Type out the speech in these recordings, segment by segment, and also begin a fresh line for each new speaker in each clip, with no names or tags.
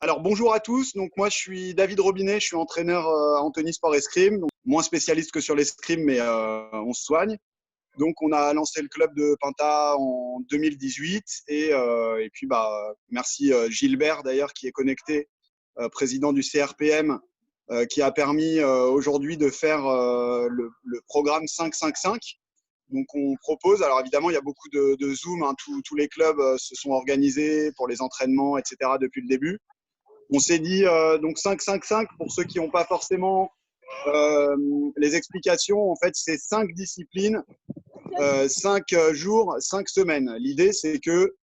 Alors bonjour à tous, donc moi je suis David Robinet, je suis entraîneur à Anthony Sport Escrime, donc moins spécialiste que sur l'escrime mais on se soigne. Donc on a lancé le club de Pinta en 2018 et puis merci Gilbert d'ailleurs qui est connecté, président du CRPM, qui a permis aujourd'hui de faire le programme 5-5-5. Donc on propose, alors évidemment il y a beaucoup de Zoom, hein, tous les clubs se sont organisés pour les entraînements, etc. depuis le début. On s'est dit donc 5-5-5 pour ceux qui n'ont pas forcément les explications. En fait, c'est 5 disciplines, 5 jours, 5 semaines. L'idée, c'est que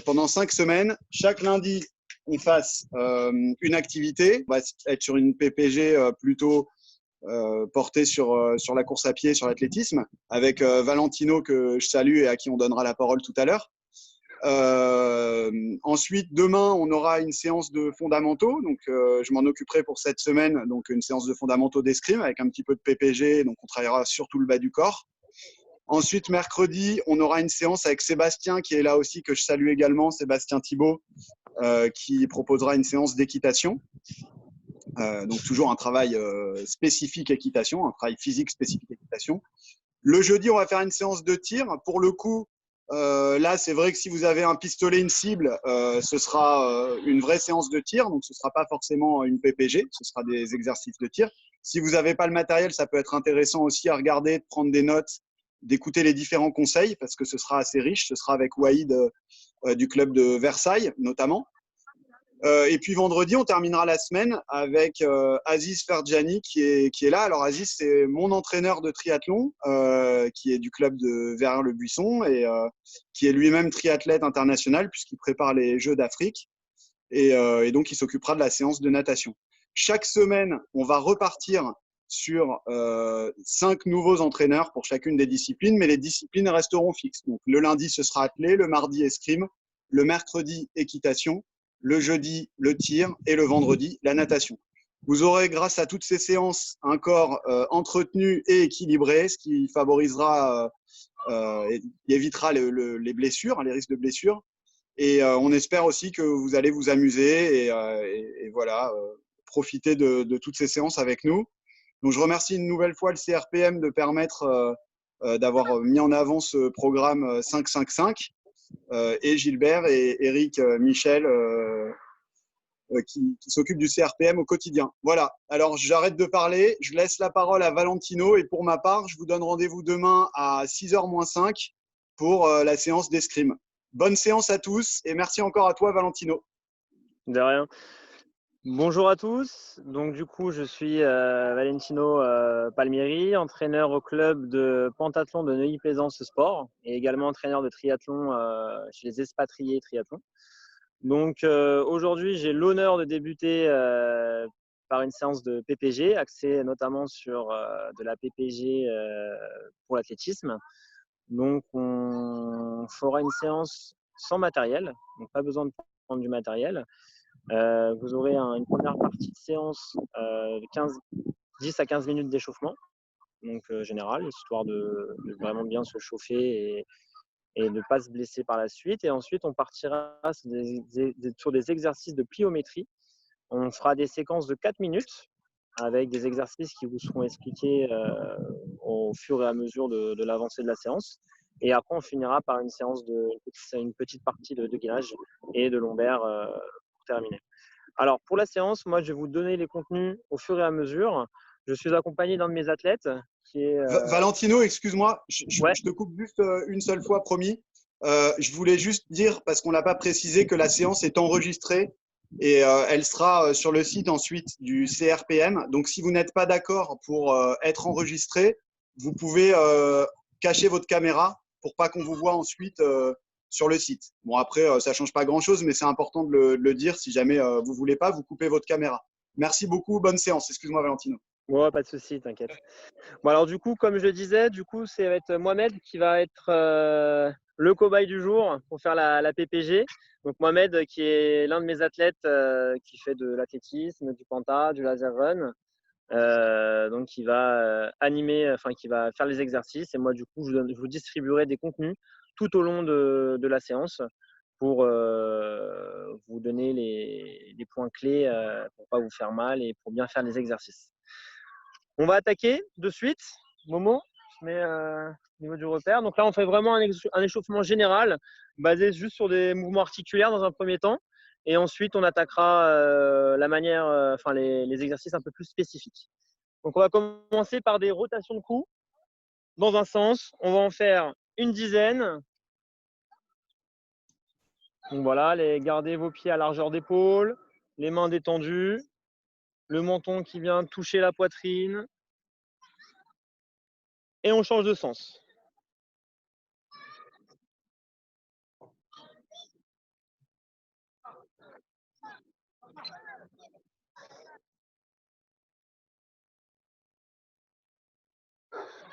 pendant 5 semaines, chaque lundi, on fasse une activité. On va être sur une PPG plutôt portée sur la course à pied, sur l'athlétisme, avec Valentino que je salue et à qui on donnera la parole tout à l'heure. Ensuite, demain, on aura une séance de fondamentaux. Donc, je m'en occuperai pour cette semaine. Donc, une séance de fondamentaux d'escrime avec un petit peu de PPG. Donc, on travaillera surtout le bas du corps. Ensuite, mercredi, on aura une séance avec Sébastien qui est là aussi, que je salue également, Sébastien Thibault, qui proposera une séance d'équitation. Donc, toujours un travail spécifique équitation, un travail physique spécifique équitation. Le jeudi, on va faire une séance de tir. Pour le coup, là, c'est vrai que si vous avez un pistolet, une cible, ce sera une vraie séance de tir. Donc, ce ne sera pas forcément une PPG, ce sera des exercices de tir. Si vous n'avez pas le matériel, ça peut être intéressant aussi à regarder, de prendre des notes, d'écouter les différents conseils parce que ce sera assez riche. Ce sera avec Waïd du club de Versailles, notamment. Et puis vendredi, on terminera la semaine avec Aziz Ferjani qui est là. Alors Aziz, c'est mon entraîneur de triathlon qui est du club de Verrières-le-Buisson et qui est lui-même triathlète international puisqu'il prépare les Jeux d'Afrique. Et donc, il s'occupera de la séance de natation. Chaque semaine, on va repartir sur 5 nouveaux entraîneurs pour chacune des disciplines, mais les disciplines resteront fixes. Donc, le lundi, ce sera athlé, le mardi, escrime, le mercredi, équitation, le jeudi, le tir et le vendredi, la natation. Vous aurez, grâce à toutes ces séances, un corps entretenu et équilibré, ce qui favorisera et évitera les blessures, les risques de blessures. Et on espère aussi que vous allez vous amuser et voilà, profiter de toutes ces séances avec nous. Donc, je remercie une nouvelle fois le CRPM de permettre d'avoir mis en avant ce programme 5-5-5 et Gilbert et Eric Michel qui s'occupent du CRPM au quotidien. Voilà, alors j'arrête de parler, je laisse la parole à Valentino et pour ma part, je vous donne rendez-vous demain à 6h-5 pour la séance d'escrime. Bonne séance à tous et merci encore à toi, Valentino.
De rien. Bonjour à tous. Donc du coup, je suis Valentino Palmieri, entraîneur au club de pentathlon de Neuilly-Plaisance Sport et également entraîneur de triathlon chez les expatriés triathlon. Donc aujourd'hui, j'ai l'honneur de débuter par une séance de PPG, axée notamment sur de la PPG pour l'athlétisme. Donc on fera une séance sans matériel, donc pas besoin de prendre du matériel. Vous aurez une première partie de séance de 10 à 15 minutes d'échauffement, donc général, histoire de vraiment bien se chauffer et de ne pas se blesser par la suite. Et ensuite, on partira sur des exercices de pliométrie. On fera des séquences de 4 minutes avec des exercices qui vous seront expliqués au fur et à mesure de l'avancée de la séance. Et après, on finira par une petite partie de gainage et de lombaire pour terminer. Alors, pour la séance, moi, je vais vous donner les contenus au fur et à mesure. Je suis accompagné d'un de mes athlètes qui est…
Valentino, excuse-moi,
Ouais.
je te coupe juste une seule fois, promis. Je voulais juste dire, parce qu'on ne l'a pas précisé, que la séance est enregistrée et elle sera sur le site ensuite du CRPM. Donc, si vous n'êtes pas d'accord pour être enregistré, vous pouvez cacher votre caméra pour pas qu'on vous voit ensuite sur le site. Bon, après, ça ne change pas grand-chose, mais c'est important de le dire. Si jamais vous ne voulez pas, vous coupez votre caméra. Merci beaucoup. Bonne séance. Excuse-moi, Valentino.
Ouais, pas de souci, t'inquiète. Bon, alors du coup, comme je le disais, ça va être Mohamed qui va être le cobaye du jour pour faire la PPG. Donc Mohamed, qui est l'un de mes athlètes qui fait de l'athlétisme, du penta, du laser run. Donc qui va qui va faire les exercices. Et moi, du coup, je vous distribuerai des contenus tout au long de la séance pour vous donner les points clés pour ne pas vous faire mal et pour bien faire les exercices. On va attaquer de suite. Momo, je mets au niveau du repère. Donc là, on fait vraiment un échauffement général basé juste sur des mouvements articulaires dans un premier temps. Et ensuite, on attaquera les exercices un peu plus spécifiques. Donc, on va commencer par des rotations de coups dans un sens. On va en faire une dizaine. Donc voilà, gardez vos pieds à largeur d'épaule, les mains détendues, le menton qui vient toucher la poitrine. Et on change de sens.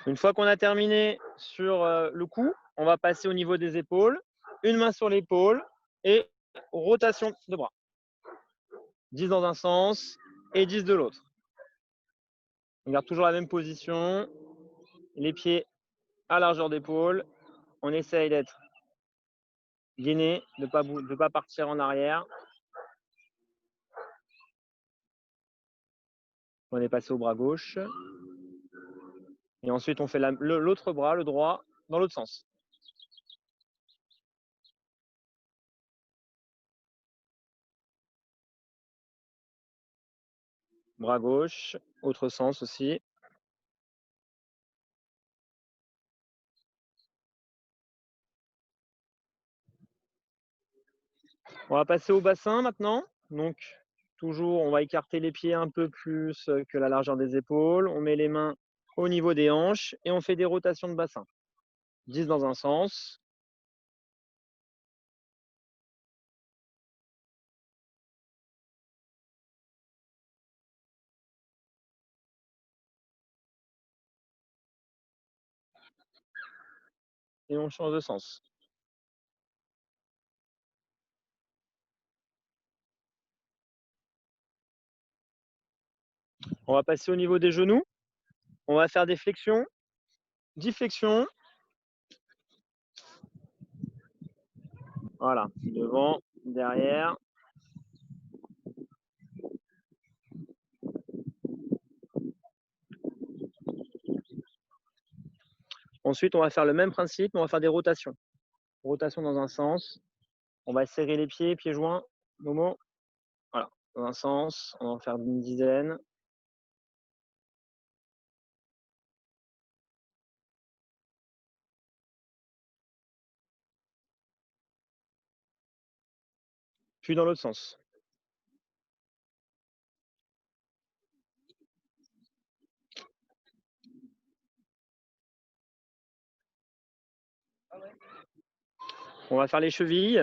Une fois qu'on a terminé sur le cou, on va passer au niveau des épaules. Une main sur l'épaule et rotation de bras. 10 dans un sens et 10 de l'autre. On garde toujours la même position. Les pieds à largeur d'épaule. On essaye d'être gainé, de ne pas partir en arrière. On est passé au bras gauche. Et ensuite, on fait l'autre bras, le droit, dans l'autre sens. Bras gauche, autre sens aussi. On va passer au bassin maintenant. Donc, toujours, on va écarter les pieds un peu plus que la largeur des épaules. On met les mains au niveau des hanches et on fait des rotations de bassin. 10 dans un sens. Et on change de sens. On va passer au niveau des genoux. On va faire des flexions. 10 flexions. Voilà, devant, derrière. Ensuite, on va faire le même principe, mais on va faire des rotations. Rotation dans un sens. On va serrer les pieds, pieds joints. Momo. Voilà, dans un sens. On va en faire une dizaine. Puis dans l'autre sens. On va faire les chevilles,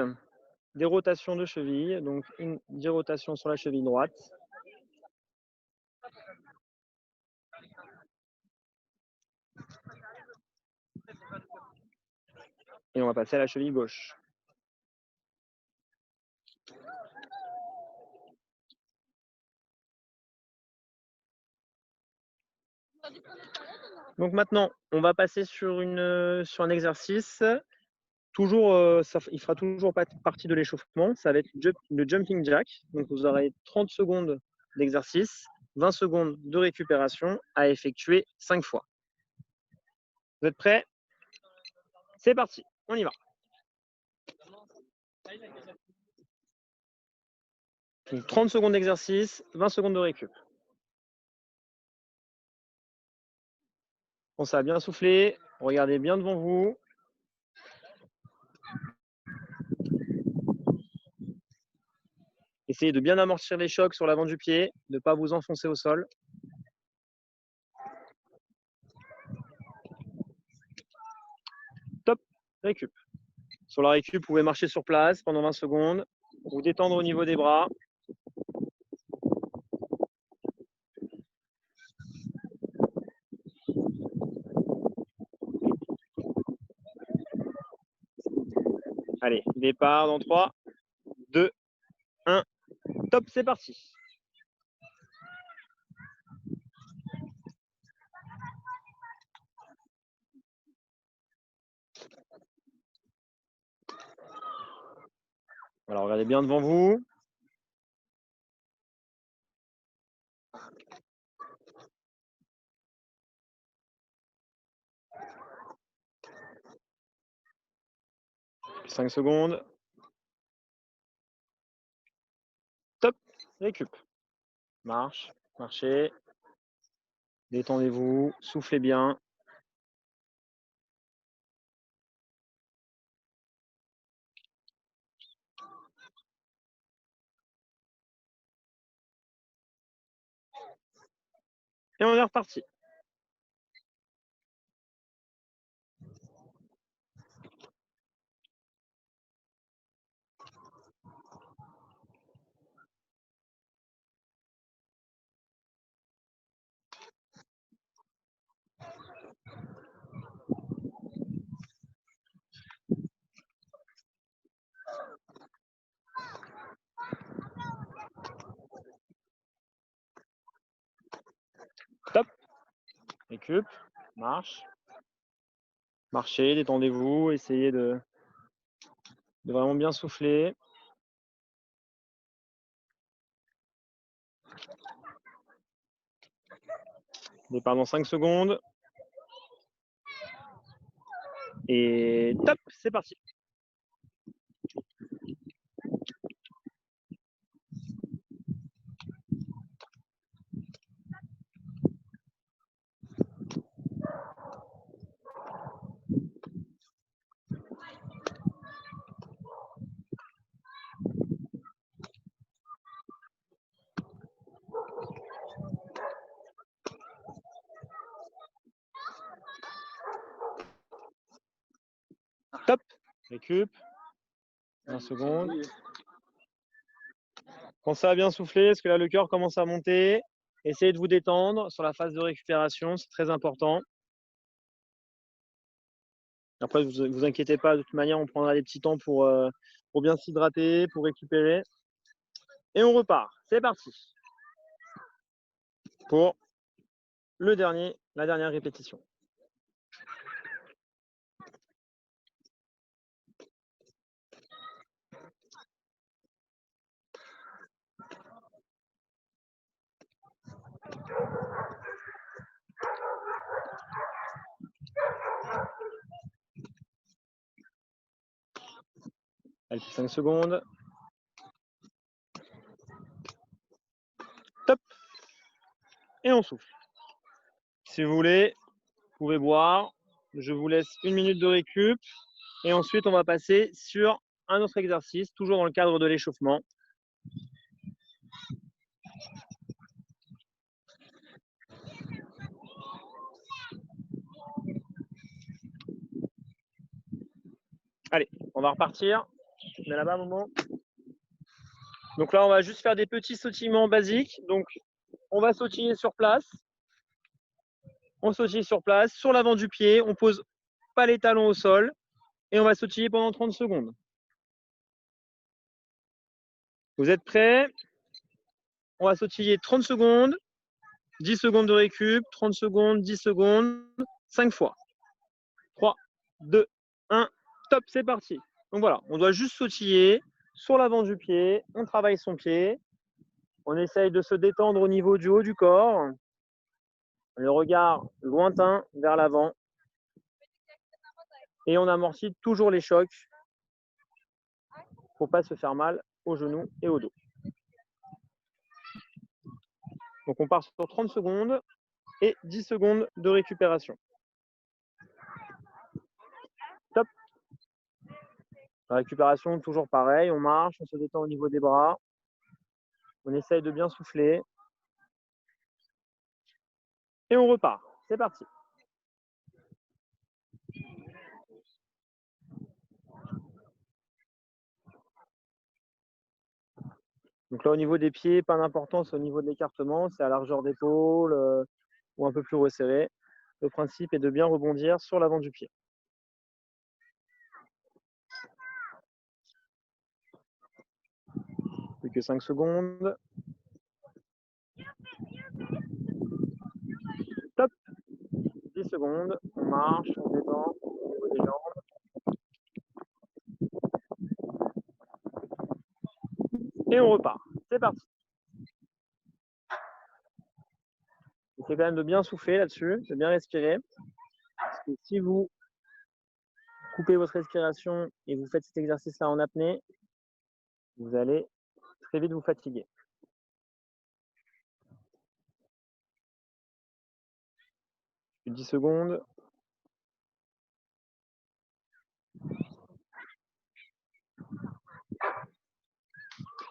des rotations de chevilles, donc 10 rotations sur la cheville droite. Et on va passer à la cheville gauche. Donc maintenant, on va passer sur un exercice. Toujours, il fera toujours partie de l'échauffement. Ça va être le jumping jack. Donc vous aurez 30 secondes d'exercice, 20 secondes de récupération à effectuer 5 fois. Vous êtes prêts? C'est parti, on y va. Donc 30 secondes d'exercice, 20 secondes de récup. Pensez à bien souffler, regardez bien devant vous. Essayez de bien amortir les chocs sur l'avant du pied, de ne pas vous enfoncer au sol. Top, récup. Sur la récup, vous pouvez marcher sur place pendant 20 secondes, vous détendre au niveau des bras. Allez, départ dans 3, 2, 1. Top, c'est parti. Alors, regardez bien devant vous. Puis 5 secondes. Top. Récup. Marche. Marchez. Détendez-vous. Soufflez bien. Et on est reparti. Top. Récup. Marche. Marchez, détendez-vous. Essayez de vraiment bien souffler. Départ dans 5 secondes. Et top, c'est parti. Top. Récup. 1 seconde. Pensez à bien souffler, parce que là, le cœur commence à monter. Essayez de vous détendre sur la phase de récupération, c'est très important. Après, vous inquiétez pas, de toute manière, on prendra des petits temps pour bien s'hydrater, pour récupérer. Et on repart. C'est parti. Pour la dernière répétition. Allez, 5 secondes. Top. Et on souffle. Si vous voulez, vous pouvez boire. Je vous laisse 1 minute de récup. Et ensuite, on va passer sur un autre exercice, toujours dans le cadre de l'échauffement. Allez, on va repartir. On est là-bas, Momo. Donc là, on va juste faire des petits sautillements basiques. Donc, on va sautiller sur place. On sautille sur place, sur l'avant du pied. On pose pas les talons au sol. Et on va sautiller pendant 30 secondes. Vous êtes prêts? On va sautiller 30 secondes. 10 secondes de récup. 30 secondes, 10 secondes. 5 fois. 3, 2, 1. Top, c'est parti. Donc voilà, on doit juste sautiller sur l'avant du pied. On travaille son pied. On essaye de se détendre au niveau du haut du corps. Le regard lointain vers l'avant. Et on amortit toujours les chocs pour ne pas se faire mal aux genoux et au dos. Donc on part sur 30 secondes et 10 secondes de récupération. Top. La récupération, toujours pareil. On marche, on se détend au niveau des bras. On essaye de bien souffler. Et on repart. C'est parti. Donc là, au niveau des pieds, pas d'importance au niveau de l'écartement. C'est à largeur d'épaule ou un peu plus resserré. Le principe est de bien rebondir sur l'avant du pied. Plus que 5 secondes. Top. 10 secondes. On marche, on détend au niveau des jambes. Et on repart. C'est parti. Essayez quand même de bien souffler là-dessus, de bien respirer. Parce que si vous coupez votre respiration et vous faites cet exercice-là en apnée, vous allez très vite vous fatiguer. Plus de 10 secondes.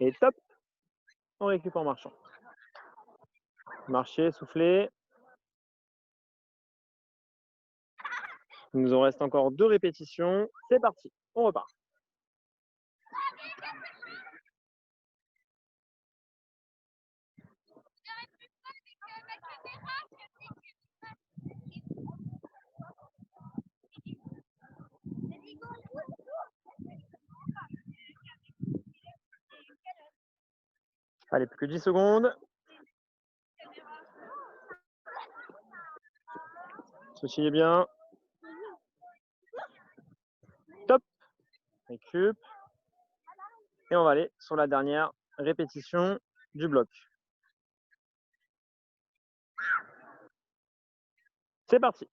Et top, on récupère en marchant. Marchez, soufflez. Il nous en reste encore 2 répétitions. C'est parti, on repart. Allez, plus que 10 secondes. Souciez bien. Top. Récup. Et on va aller sur la dernière répétition du bloc. C'est parti.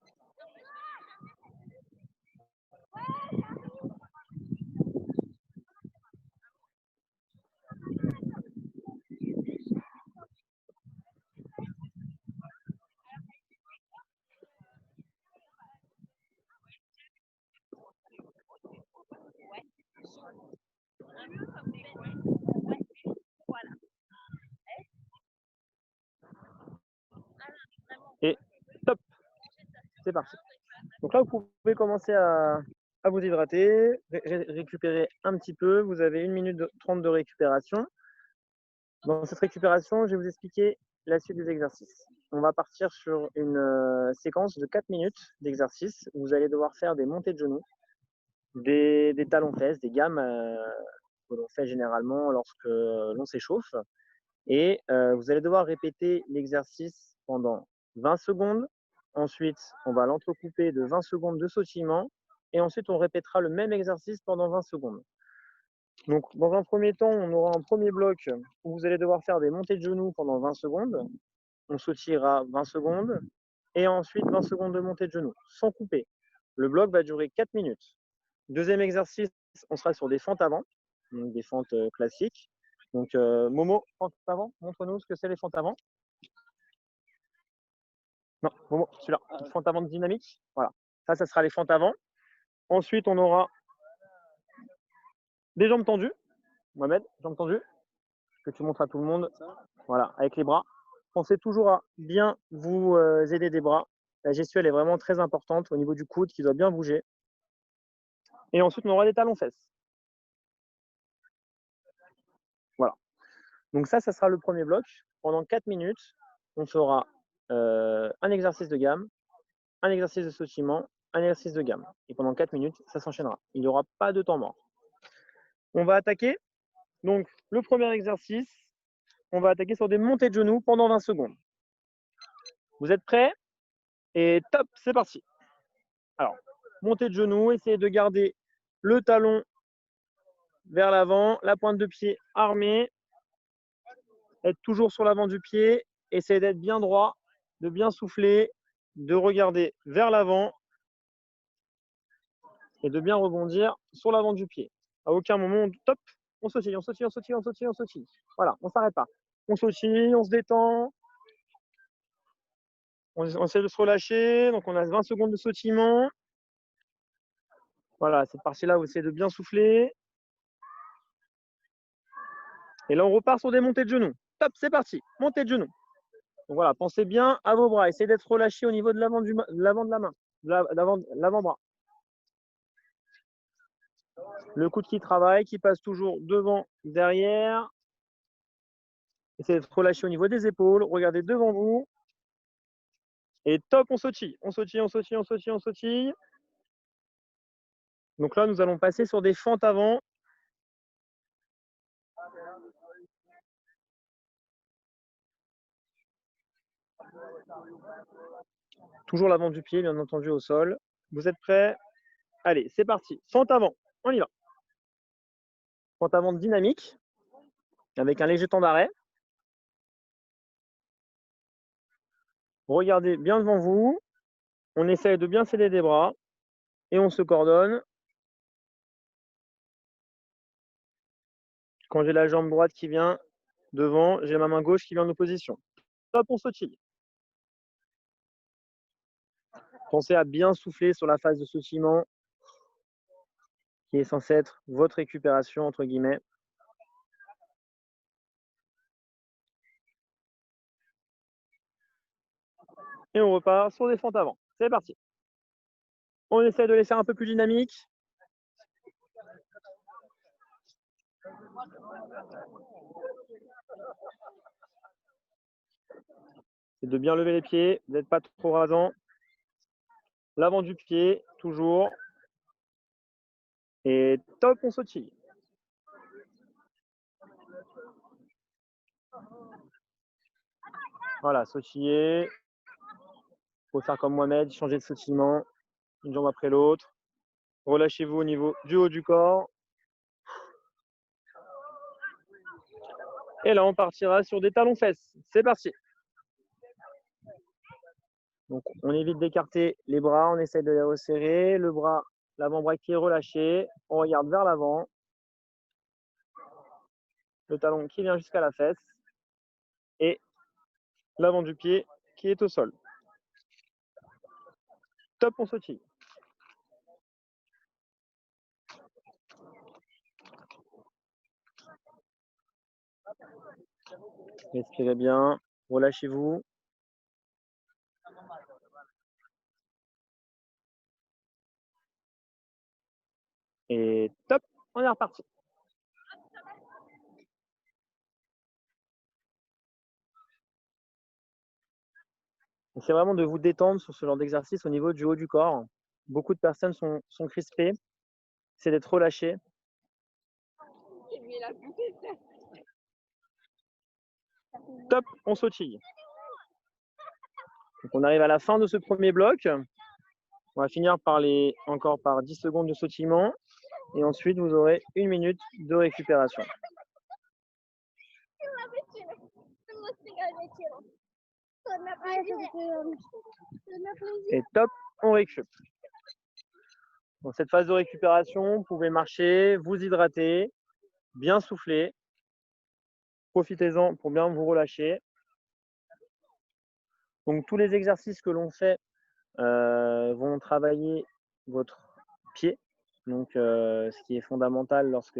Et top. C'est parti. Donc là, vous pouvez commencer à vous hydrater, récupérer un petit peu. Vous avez 1 minute 30 de récupération. Dans cette récupération, je vais vous expliquer la suite des exercices. On va partir sur une séquence de 4 minutes d'exercice. Vous allez devoir faire des montées de genoux, des talons-fesses, des gammes que l'on fait généralement lorsque l'on s'échauffe. Et vous allez devoir répéter l'exercice pendant 20 secondes. Ensuite, on va l'entrecouper de 20 secondes de sautillement. Et ensuite, on répétera le même exercice pendant 20 secondes. Donc, dans un premier temps, on aura un premier bloc où vous allez devoir faire des montées de genoux pendant 20 secondes. On sautillera 20 secondes. Et ensuite, 20 secondes de montée de genoux, sans couper. Le bloc va durer 4 minutes. Deuxième exercice, on sera sur des fentes avant, donc des fentes classiques. Donc, Momo, fente avant, montre-nous ce que c'est les fentes avant. Non, Momo, celui-là, fente avant de dynamique. Voilà, ça sera les fentes avant. Ensuite, on aura des jambes tendues. Mohamed, jambes tendues, que tu montres à tout le monde. Voilà, avec les bras. Pensez toujours à bien vous aider des bras. La gestuelle est vraiment très importante au niveau du coude qui doit bien bouger. Et ensuite, on aura des talons-fesses. Voilà. Donc ça sera le premier bloc. Pendant 4 minutes, on fera un exercice de gamme, un exercice de sautillement, un exercice de gamme. Et pendant 4 minutes, ça s'enchaînera. Il n'y aura pas de temps mort. On va attaquer. Donc, le premier exercice, on va attaquer sur des montées de genoux pendant 20 secondes. Vous êtes prêts? Et top, c'est parti. Alors, montée de genoux, essayez de garder le talon vers l'avant, la pointe de pied armée, être toujours sur l'avant du pied, essayez d'être bien droit, de bien souffler, de regarder vers l'avant et de bien rebondir sur l'avant du pied. À aucun moment, top, on sautille, on sautille, on sautille, on sautille, on sautille. Voilà, on ne s'arrête pas. On sautille, on se détend, on essaie de se relâcher. Donc, on a 20 secondes de sautillement. Voilà, cette partie-là, vous essayez de bien souffler. Et là, on repart sur des montées de genoux. Top, c'est parti, montée de genoux. Donc voilà, pensez bien à vos bras. Essayez d'être relâché au niveau de l'avant de la main, l'avant-bras. Le coude qui travaille, qui passe toujours devant, derrière. Essayez d'être relâché au niveau des épaules. Regardez devant vous. Et top, on sautille. On sautille, on sautille, on sautille, on sautille. Donc là, nous allons passer sur des fentes avant. Toujours l'avant du pied, bien entendu, au sol. Vous êtes prêts? Allez, c'est parti. Fente avant. On y va. Fente avant dynamique. avec un léger temps d'arrêt. Regardez bien devant vous. On essaye de bien s'aider des bras et on se coordonne. Quand j'ai la jambe droite qui vient devant, j'ai ma main gauche qui vient en opposition. Top, on sautille. Pensez à bien souffler sur la phase de sautillement qui est censée être votre récupération, entre guillemets. Et on repart sur des fentes avant. C'est parti. On essaie de les faire un peu plus dynamiques. C'est de bien lever les pieds, vous n'êtes pas trop rasant. L'avant du pied, toujours. Et top, on sautille. Voilà, sautiller. Il faut faire comme Mohamed, changer de sautillement, une jambe après l'autre. Relâchez-vous au niveau du haut du corps. Et là, on partira sur des talons-fesses. C'est parti. Donc, on évite d'écarter les bras, on essaie de les resserrer. Le bras, l'avant-bras qui est relâché. On regarde vers l'avant. Le talon qui vient jusqu'à la fesse. Et l'avant du pied qui est au sol. Top, on sautille. Respirez bien, relâchez-vous. Et top, on est reparti. C'est vraiment de vous détendre sur ce genre d'exercice au niveau du haut du corps. Beaucoup de personnes sont crispées. C'est d'être relâché. Top, on sautille. Donc on arrive à la fin de ce premier bloc. On va finir encore par 10 secondes de sautillement. Et ensuite, vous aurez 1 minute de récupération. Et top, on récup. Dans cette phase de récupération, vous pouvez marcher, vous hydrater, bien souffler. Profitez-en pour bien vous relâcher. Donc tous les exercices que l'on fait vont travailler votre pied, donc ce qui est fondamental lorsque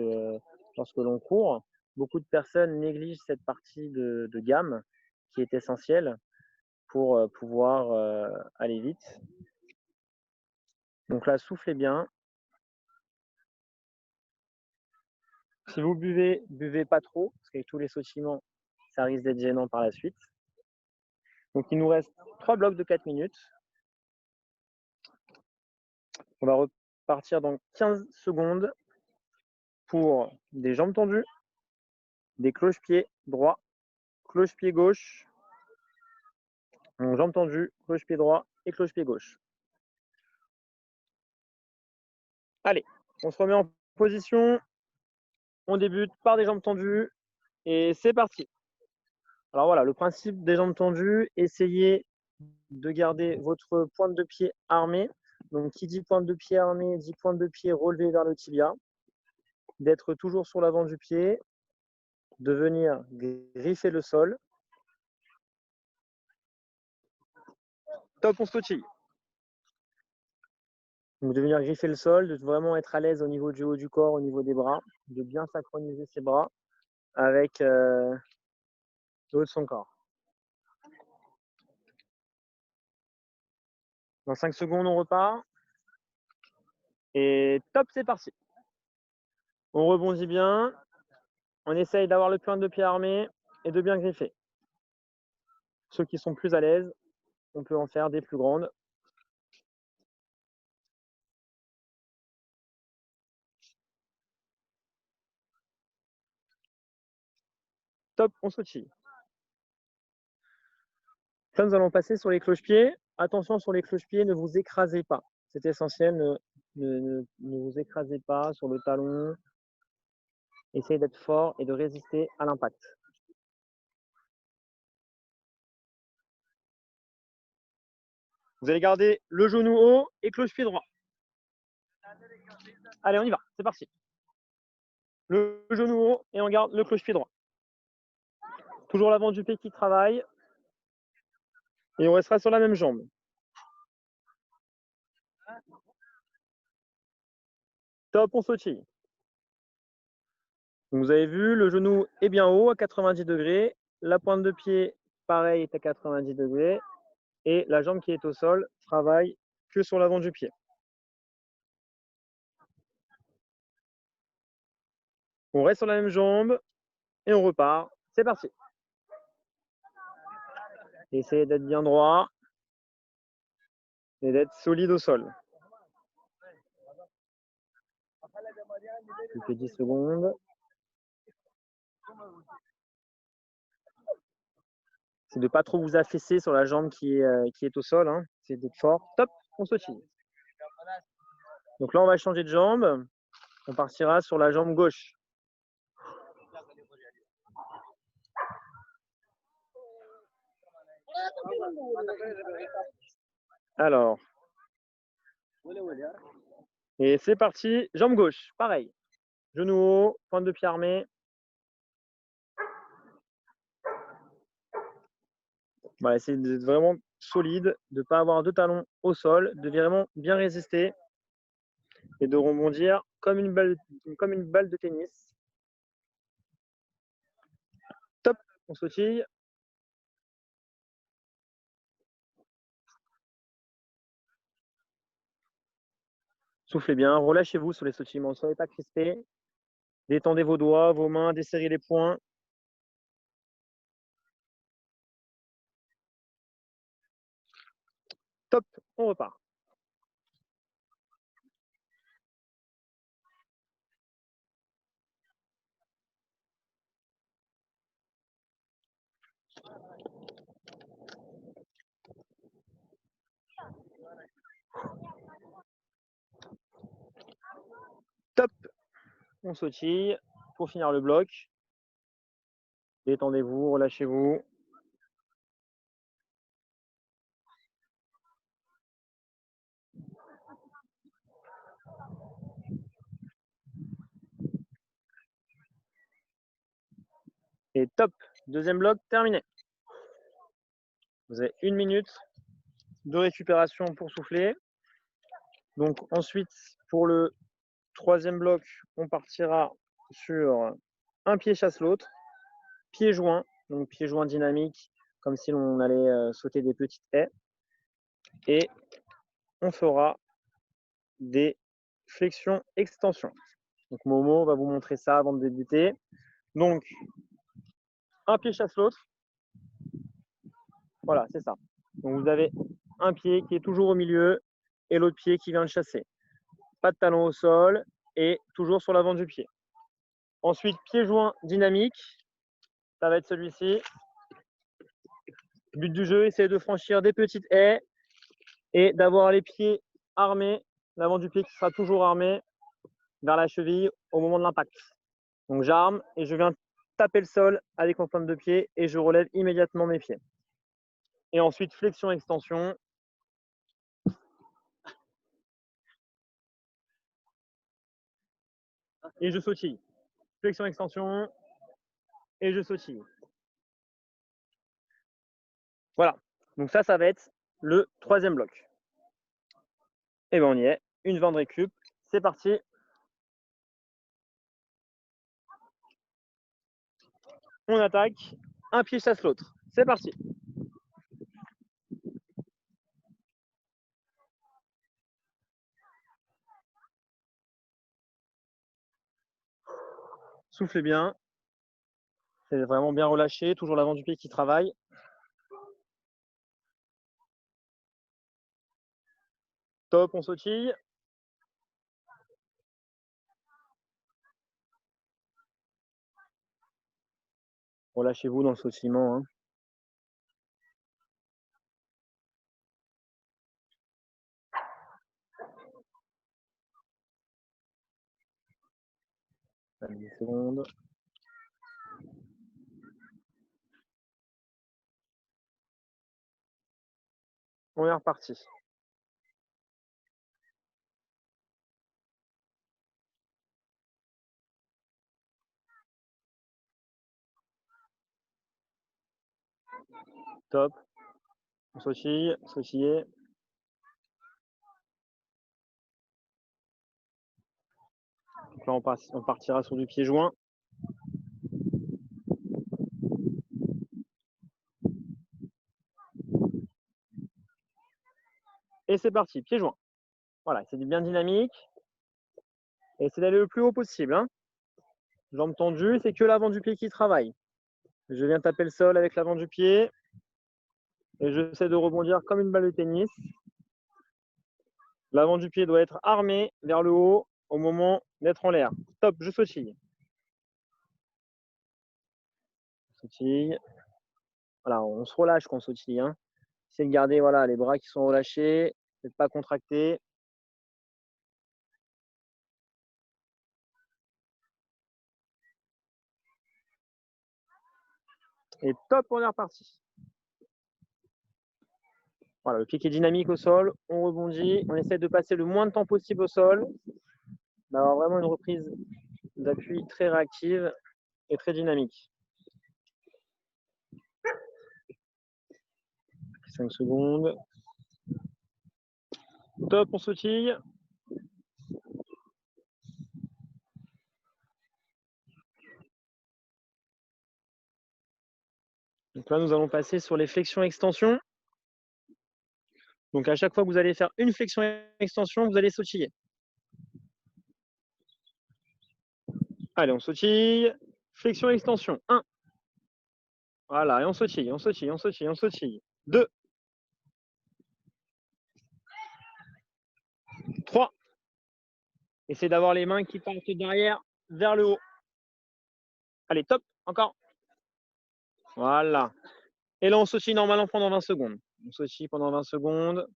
l'on court. Beaucoup de personnes négligent cette partie de gamme qui est essentielle pour pouvoir aller vite. Donc là, soufflez bien. Si vous buvez, buvez pas trop, parce qu'avec tous les sautillements, ça risque d'être gênant par la suite. Donc il nous reste 3 blocs de 4 minutes. On va repartir dans 15 secondes pour des jambes tendues, des cloche-pieds droit, cloche-pied gauche, jambes tendues, cloche-pied droit et cloche-pied gauche. Allez, on se remet en position. On débute par des jambes tendues et c'est parti. Alors voilà, le principe des jambes tendues, essayez de garder votre pointe de pied armée. Donc qui dit pointe de pied armée, dit pointe de pied relevée vers le tibia. D'être toujours sur l'avant du pied, de venir griffer le sol. Top, on sautille. Donc de venir griffer le sol, de vraiment être à l'aise au niveau du haut du corps, au niveau des bras, de bien synchroniser ses bras avec le haut de son corps. Dans 5 secondes, on repart. Et top, c'est parti. On rebondit bien. On essaye d'avoir le pointe de pied armé et de bien griffer. Ceux qui sont plus à l'aise, on peut en faire des plus grandes. Top, on sautille. Là, nous allons passer sur les cloche-pieds. Attention sur les cloche-pieds, ne vous écrasez pas. C'est essentiel, ne vous écrasez pas sur le talon. Essayez d'être fort et de résister à l'impact. Vous allez garder le genou haut et cloche-pied droit. Allez, on y va, c'est parti. Le genou haut et on garde le cloche-pied droit. Toujours l'avant du pied qui travaille. Et on restera sur la même jambe. Top, on sautille. Donc vous avez vu, le genou est bien haut à 90 degrés. La pointe de pied, pareil, est à 90 degrés. Et la jambe qui est au sol travaille que sur l'avant du pied. On reste sur la même jambe et on repart. C'est parti. Essayez d'être bien droit et d'être solide au sol. Plus que 10 secondes. C'est de ne pas trop vous affaisser sur la jambe qui est au sol. Hein. C'est d'être fort. Top, on sautille. Donc là, on va changer de jambe. On partira sur la jambe gauche. Alors. Et c'est parti. Jambe gauche, pareil. Genou haut, pointe de pied armée. Voilà, essayez d'être vraiment solide, de ne pas avoir deux talons au sol, de vraiment bien résister et de rebondir comme une balle de tennis. Top, on sautille. Soufflez bien, relâchez-vous sur les sautillements, ne soyez pas crispés. Détendez vos doigts, vos mains, desserrez les poings. Top, on repart. Top, on sautille pour finir le bloc. Détendez-vous, relâchez-vous. Et top, deuxième bloc terminé. Vous avez 1 minute de récupération pour souffler. Donc ensuite, pour le troisième bloc, on partira sur un pied chasse l'autre, pied joint, donc pied joint dynamique, comme si l'on allait sauter des petites haies. Et on fera des flexions-extensions. Donc Momo va vous montrer ça avant de débuter. Donc, un pied chasse l'autre. Voilà, c'est ça. Donc vous avez un pied qui est toujours au milieu et l'autre pied qui vient de chasser. Pas de talon au sol et toujours sur l'avant du pied. Ensuite, pied joint dynamique. Ça va être celui-ci. But du jeu, essayez de franchir des petites haies et d'avoir les pieds armés, l'avant du pied qui sera toujours armé vers la cheville au moment de l'impact. Donc j'arme et je viens taper le sol avec mon pointe de pied et je relève immédiatement mes pieds. Et ensuite, flexion-extension. Et je sautille. Flexion-extension. Et je sautille. Voilà. Donc ça va être le troisième bloc. Et bien on y est. Une 20 de récup. C'est parti. On attaque. Un pied chasse l'autre. C'est parti. Soufflez bien. C'est vraiment bien relâché. Toujours l'avant du pied qui travaille. Top, on sautille. Relâchez-vous dans le sautillement. Hein. Allez, 10 secondes. On est reparti. Top. On sautille, sautiller. Donc là, on partira sur du pied joint. Et c'est parti, pied joint. Voilà, c'est bien dynamique. Et c'est d'aller le plus haut possible. Hein. Jambes tendues, c'est que l'avant du pied qui travaille. Je viens taper le sol avec l'avant du pied. Et j'essaie de rebondir comme une balle de tennis. L'avant du pied doit être armé vers le haut au moment d'être en l'air. Top, je sautille. Sautille. Voilà, on se relâche quand on sautille. Hein. Essayez de garder voilà, les bras qui sont relâchés, peut-être pas contractés. Et top, on est reparti. Voilà, le pied qui est dynamique au sol, on rebondit, on essaie de passer le moins de temps possible au sol, d'avoir vraiment une reprise d'appui très réactive et très dynamique. 5 secondes. Top, on sautille. Donc là, nous allons passer sur les flexions-extensions. Donc à chaque fois que vous allez faire une flexion-extension, vous allez sautiller. Allez, on sautille. Flexion-extension. 1. Voilà, et on sautille, on sautille, on sautille, on sautille. 2. 3. Essayez d'avoir les mains qui partent derrière vers le haut. Allez, top, encore. Voilà. Et là, on sautille normalement pendant 20 secondes. On sautille pendant 20 secondes.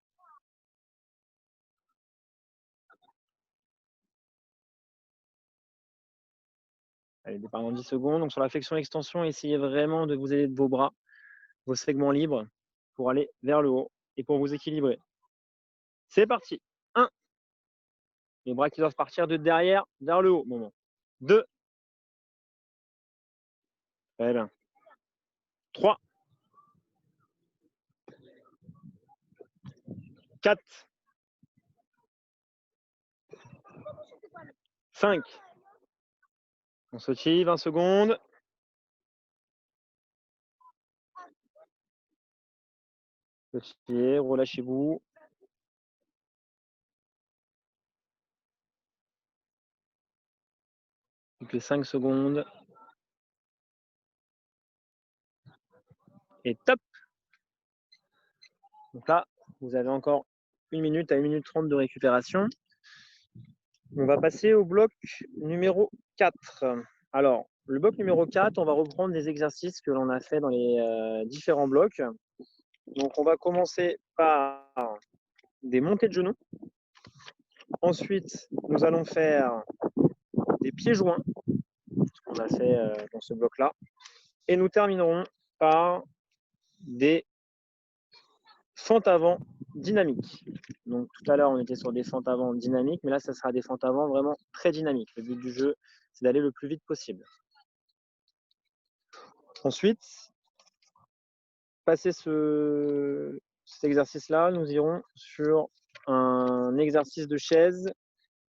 Allez, départ dans 10 secondes. Donc sur la flexion-extension, essayez vraiment de vous aider de vos bras, vos segments libres, pour aller vers le haut et pour vous équilibrer. C'est parti. 1. Les bras qui doivent partir de derrière vers le haut. Moment. 2. Très bien. 3. 4. 5. On sautille 20 secondes. Sautillez, relâchez-vous. Toutes les 5 secondes. Et top. Donc là, vous avez encore 1 minute à 1 minute 30 de récupération. On va passer au bloc numéro 4. Alors, le bloc numéro 4, on va reprendre des exercices que l'on a fait dans les différents blocs. Donc, on va commencer par des montées de genoux. Ensuite, nous allons faire des pieds joints, ce qu'on a fait dans ce bloc-là. Et nous terminerons par des fentes avant dynamiques. Donc, tout à l'heure, on était sur des fentes avant dynamiques, mais là, ça sera des fentes avant vraiment très dynamiques. Le but du jeu, c'est d'aller le plus vite possible. Ensuite, passer cet exercice-là, nous irons sur un exercice de chaise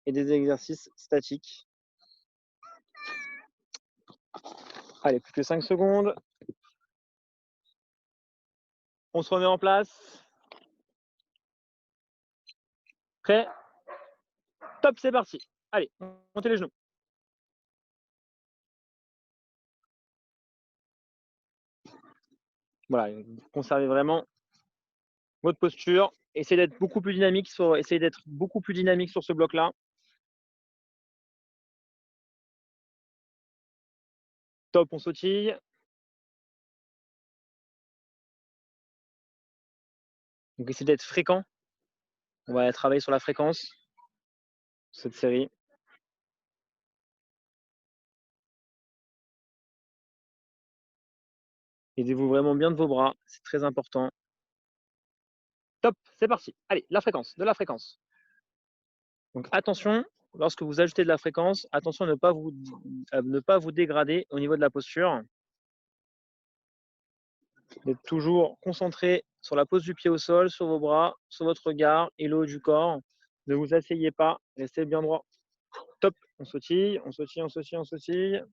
et des exercices statiques. Allez, plus que 5 secondes. On se remet en place. Prêt? Top, c'est parti. Allez, montez les genoux. Voilà, conservez vraiment votre posture. Essayez d'être beaucoup plus dynamique sur ce bloc-là. Top, on sautille. Donc essayez d'être fréquent. On va travailler sur la fréquence cette série. Aidez-vous vraiment bien de vos bras, c'est très important. Top, c'est parti. Allez, de la fréquence. Donc attention, lorsque vous ajoutez de la fréquence, attention à ne pas vous dégrader au niveau de la posture. D'être toujours concentré sur la pose du pied au sol, sur vos bras, sur votre regard et le haut du corps. Ne vous asseyez pas, restez bien droit. Top, on sautille, on sautille, on sautille, on sautille.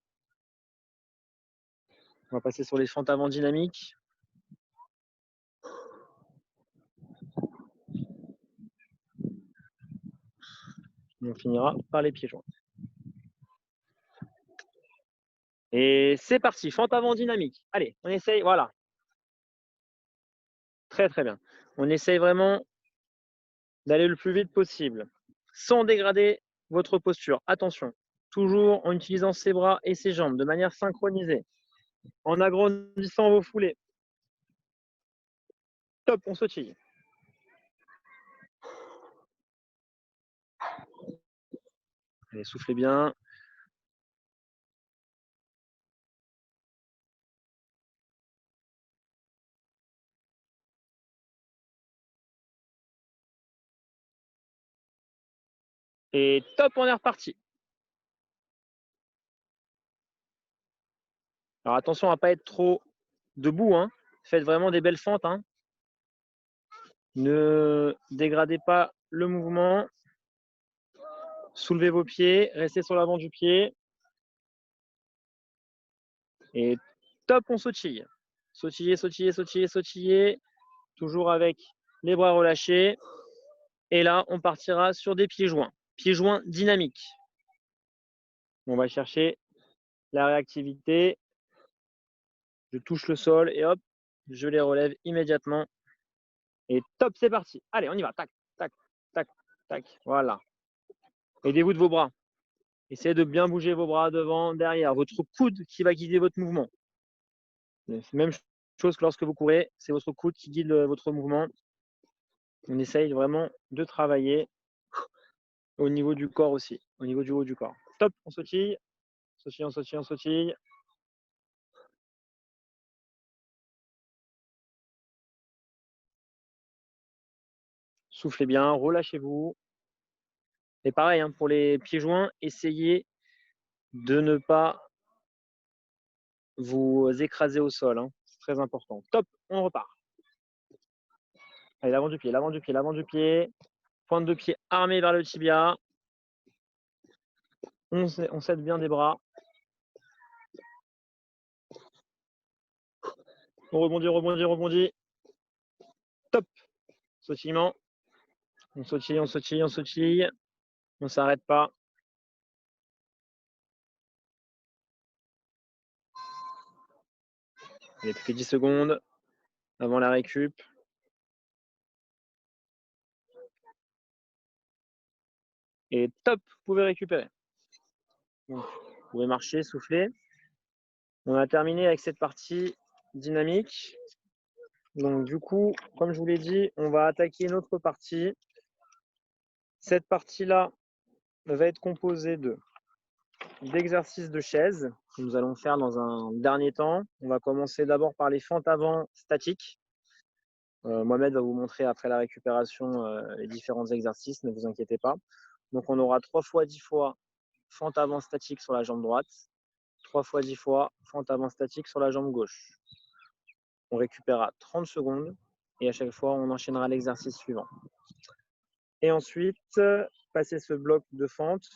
On va passer sur les fentes avant dynamiques. On finira par les pieds joints. Et c'est parti, fente avant dynamique. Allez, on essaye, voilà. Très très bien. On essaye vraiment d'aller le plus vite possible, sans dégrader votre posture. Attention, toujours en utilisant ses bras et ses jambes de manière synchronisée, en agrandissant vos foulées. Top, on sautille. Allez, soufflez bien. Et top, on est reparti. Alors attention à ne pas être trop debout. Hein. Faites vraiment des belles fentes. Hein. Ne dégradez pas le mouvement. Soulevez vos pieds, restez sur l'avant du pied. Et top, on sautille. Sautillez, sautillez, sautillez, sautillez. Toujours avec les bras relâchés. Et là, on partira sur des pieds joints. Pieds joints dynamiques. On va chercher la réactivité. Je touche le sol et hop, je les relève immédiatement. Et top, c'est parti. Allez, on y va. Tac, tac, tac, tac. Voilà. Aidez-vous de vos bras. Essayez de bien bouger vos bras devant, derrière. Votre coude qui va guider votre mouvement. Même chose que lorsque vous courez, c'est votre coude qui guide votre mouvement. On essaye vraiment de travailler au niveau du corps aussi, au niveau du haut du corps. Top, on sautille. Sautille, on sautille, on sautille. Soufflez bien, relâchez-vous. Et pareil, hein, pour les pieds joints, essayez de ne pas vous écraser au sol. Hein. C'est très important. Top, on repart. Allez, l'avant du pied, l'avant du pied, l'avant du pied. Pointe de pied armée vers le tibia. On s'aide bien des bras. On rebondit, rebondit, rebondit. Top. Sautillement. On sautille, on sautille, on sautille. On ne s'arrête pas. Allez, plus que 10 secondes avant la récup. Et top, vous pouvez récupérer. Donc, vous pouvez marcher, souffler. On a terminé avec cette partie dynamique. Donc du coup, comme je vous l'ai dit, on va attaquer une autre partie. Cette partie-là va être composée d'exercices de chaise que nous allons faire dans un dernier temps. On va commencer d'abord par les fentes avant statiques. Mohamed va vous montrer après la récupération les différents exercices, ne vous inquiétez pas. Donc on aura 3 fois 10 fois fente avant statique sur la jambe droite, 3 fois 10 fois fente avant statique sur la jambe gauche. On récupérera 30 secondes et à chaque fois, on enchaînera l'exercice suivant. Et ensuite, passer ce bloc de fente,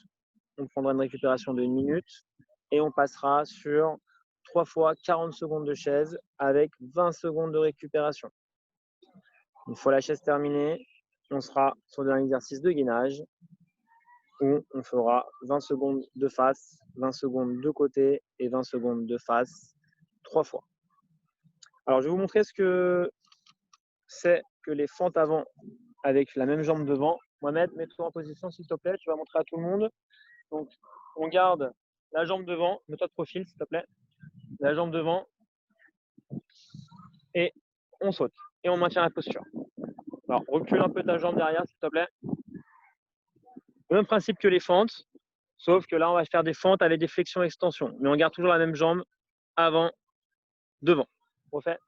on prendra une récupération de 1 minute et on passera sur 3 fois 40 secondes de chaise avec 20 secondes de récupération. Une fois la chaise terminée, on sera sur un exercice de gainage où on fera 20 secondes de face, 20 secondes de côté et 20 secondes de face 3 fois. Alors, je vais vous montrer ce que c'est que les fentes avant avec la même jambe devant. Mohamed, mets-toi en position s'il te plaît, tu vas montrer à tout le monde. Donc, on garde la jambe devant, mets-toi de profil s'il te plaît, la jambe devant, et on saute, et on maintient la posture. Alors, recule un peu ta jambe derrière s'il te plaît. Le même principe que les fentes, sauf que là, on va faire des fentes avec des flexions-extensions, mais on garde toujours la même jambe avant, devant. refait.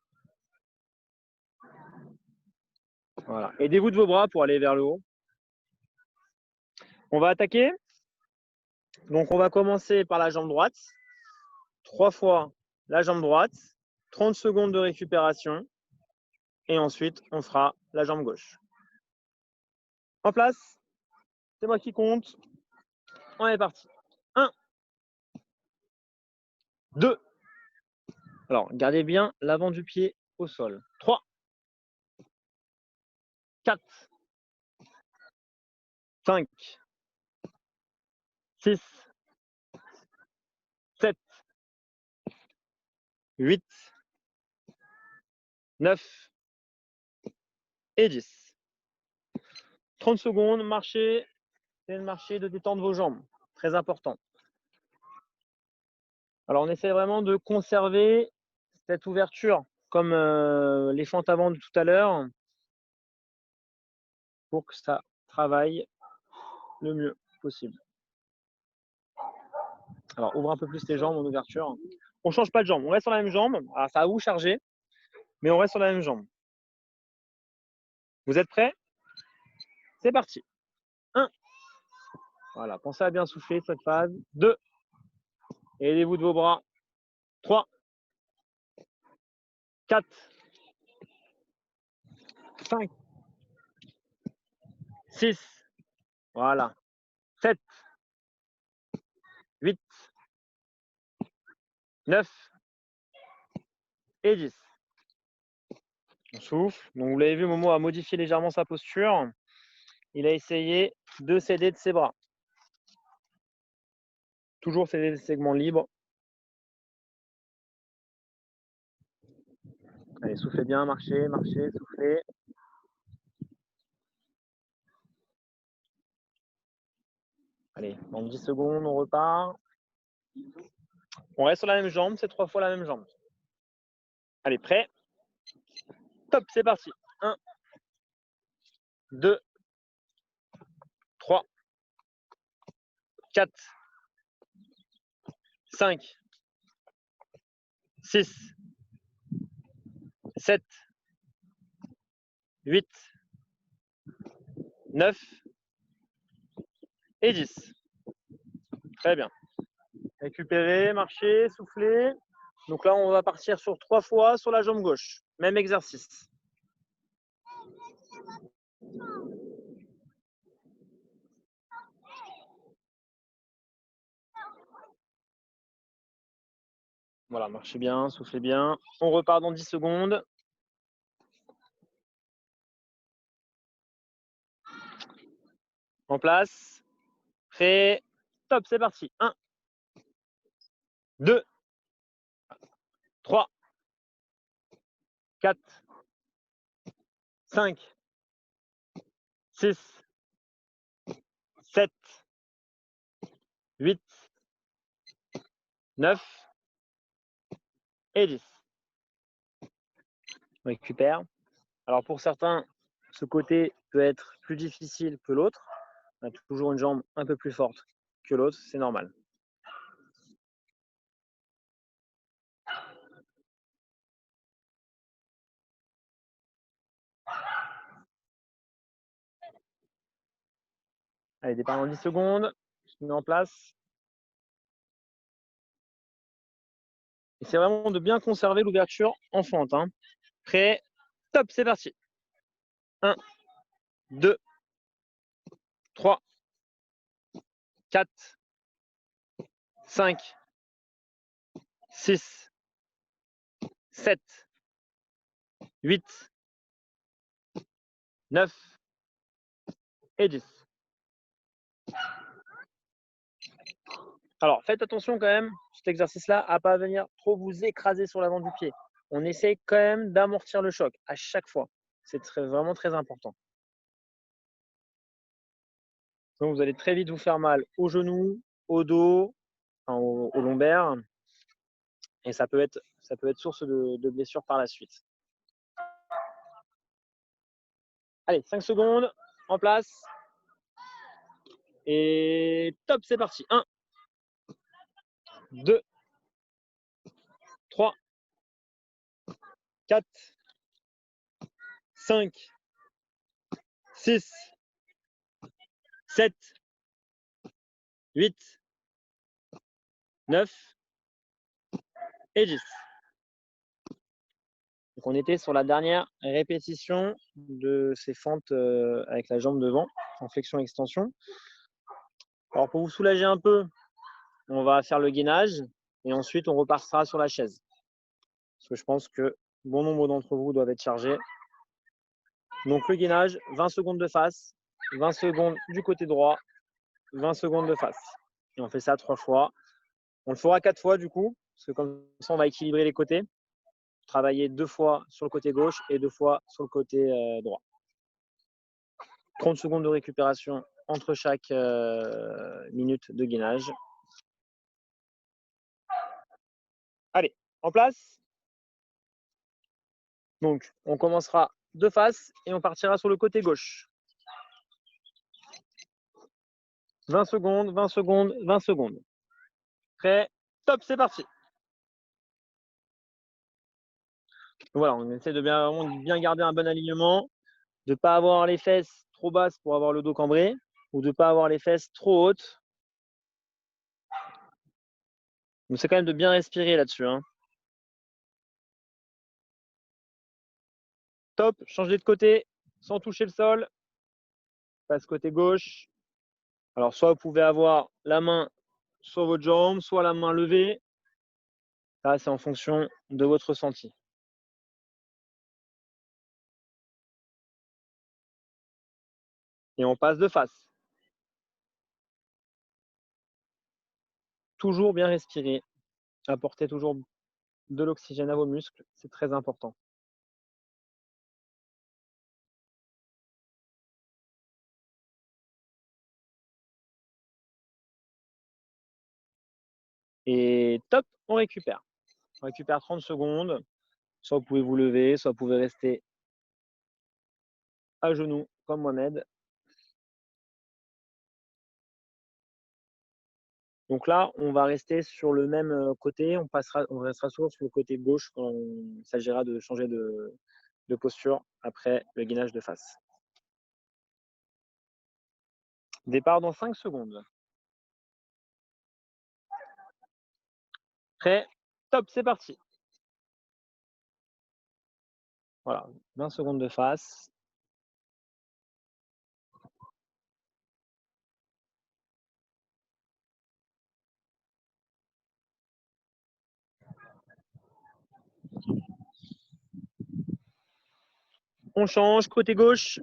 Voilà. Aidez-vous de vos bras pour aller vers le haut. On va attaquer. Donc, on va commencer par la jambe droite. 3 fois la jambe droite. 30 secondes de récupération. Et ensuite, on fera la jambe gauche. En place. C'est moi qui compte. On est parti. 1, 2. Alors, gardez bien l'avant du pied au sol. 3, 4, 5, 6, 7, 8, 9 et 10. 30 secondes, marchez, de détendre vos jambes. Très important. Alors, on essaie vraiment de conserver cette ouverture comme les fentes avant de tout à l'heure pour que ça travaille le mieux possible. Alors, ouvre un peu plus les jambes en ouverture. On ne change pas de jambe, on reste sur la même jambe. Alors, ça va vous charger, mais on reste sur la même jambe. Vous êtes prêts? C'est parti. 1. Voilà, pensez à bien souffler cette phase. 2. Aidez-vous de vos bras. 3. 4. 5. 6. Voilà. 7. 8. 9. Et 10. On souffle. Donc, vous l'avez vu, Momo a modifié légèrement sa posture. Il a essayé de s'aider de ses bras. Toujours s'aider des segments libres. Allez, soufflez bien, marchez, marchez, soufflez. Allez, dans 10 secondes, on repart. On reste sur la même jambe, c'est 3 fois la même jambe. Allez, prêt? Top, c'est parti. 1, 2, 3, 4, 5, 6, 7, 8, 9 et 10. Très bien. Récupérez, marchez, soufflez. Donc là, on va partir sur 3 fois sur la jambe gauche. Même exercice. Voilà, marchez bien, soufflez bien. On repart dans 10 secondes. En place. Prêt. Top, c'est parti. 1, 2, 3, 4, 5, 6, 7, 8, 9 et 10. On récupère. Alors pour certains, ce côté peut être plus difficile que l'autre. On a toujours une jambe un peu plus forte que l'autre, c'est normal. Allez, départ dans 10 secondes. Je mets en place. Et c'est vraiment de bien conserver l'ouverture en fente. Hein. Prêt? Top, c'est parti. 1, 2, 3, 4, 5, 6, 7, 8, 9 et 10. Alors, faites attention quand même, cet exercice-là, à ne pas venir trop vous écraser sur l'avant du pied. On essaie quand même d'amortir le choc à chaque fois. C'est vraiment très important. Donc, vous allez très vite vous faire mal au genou, au dos, enfin, au lombaire. Et ça peut être source de blessures par la suite. Allez, 5 secondes, en place. Et top, c'est parti. 1, 2, 3, 4, 5, 6, 7, 8, 9 et 10. Donc on était sur la dernière répétition de ces fentes avec la jambe devant, en flexion-extension. Alors pour vous soulager un peu, on va faire le gainage et ensuite on repassera sur la chaise. Parce que je pense que bon nombre d'entre vous doivent être chargés. Donc le gainage, 20 secondes de face, 20 secondes du côté droit, 20 secondes de face. Et on fait ça 3 fois. On le fera 4 fois du coup, parce que comme ça on va équilibrer les côtés. Travailler 2 fois sur le côté gauche et 2 fois sur le côté droit. 30 secondes de récupération entre chaque minute de gainage. Allez, en place. Donc, on commencera de face et on partira sur le côté gauche. 20 secondes, 20 secondes, 20 secondes. Prêt, top, c'est parti. Donc voilà, on essaie de bien garder un bon alignement, de ne pas avoir les fesses trop basses pour avoir le dos cambré ou de ne pas avoir les fesses trop hautes. Donc c'est quand même de bien respirer là-dessus. Hein. Top, changez de côté sans toucher le sol. Passe côté gauche. Alors soit vous pouvez avoir la main sur votre jambe, soit la main levée. Ça, c'est en fonction de votre ressenti. Et on passe de face. Toujours bien respirer. Apportez toujours de l'oxygène à vos muscles. C'est très important. Et top, on récupère. On récupère 30 secondes. Soit vous pouvez vous lever, soit vous pouvez rester à genoux, comme Mohamed. Donc là, on va rester sur le même côté. On restera toujours sur le côté gauche quand il s'agira de changer de posture après le gainage de face. Départ dans 5 secondes. Prêt, top, c'est parti. Voilà, 20 secondes de face. On change, côté gauche.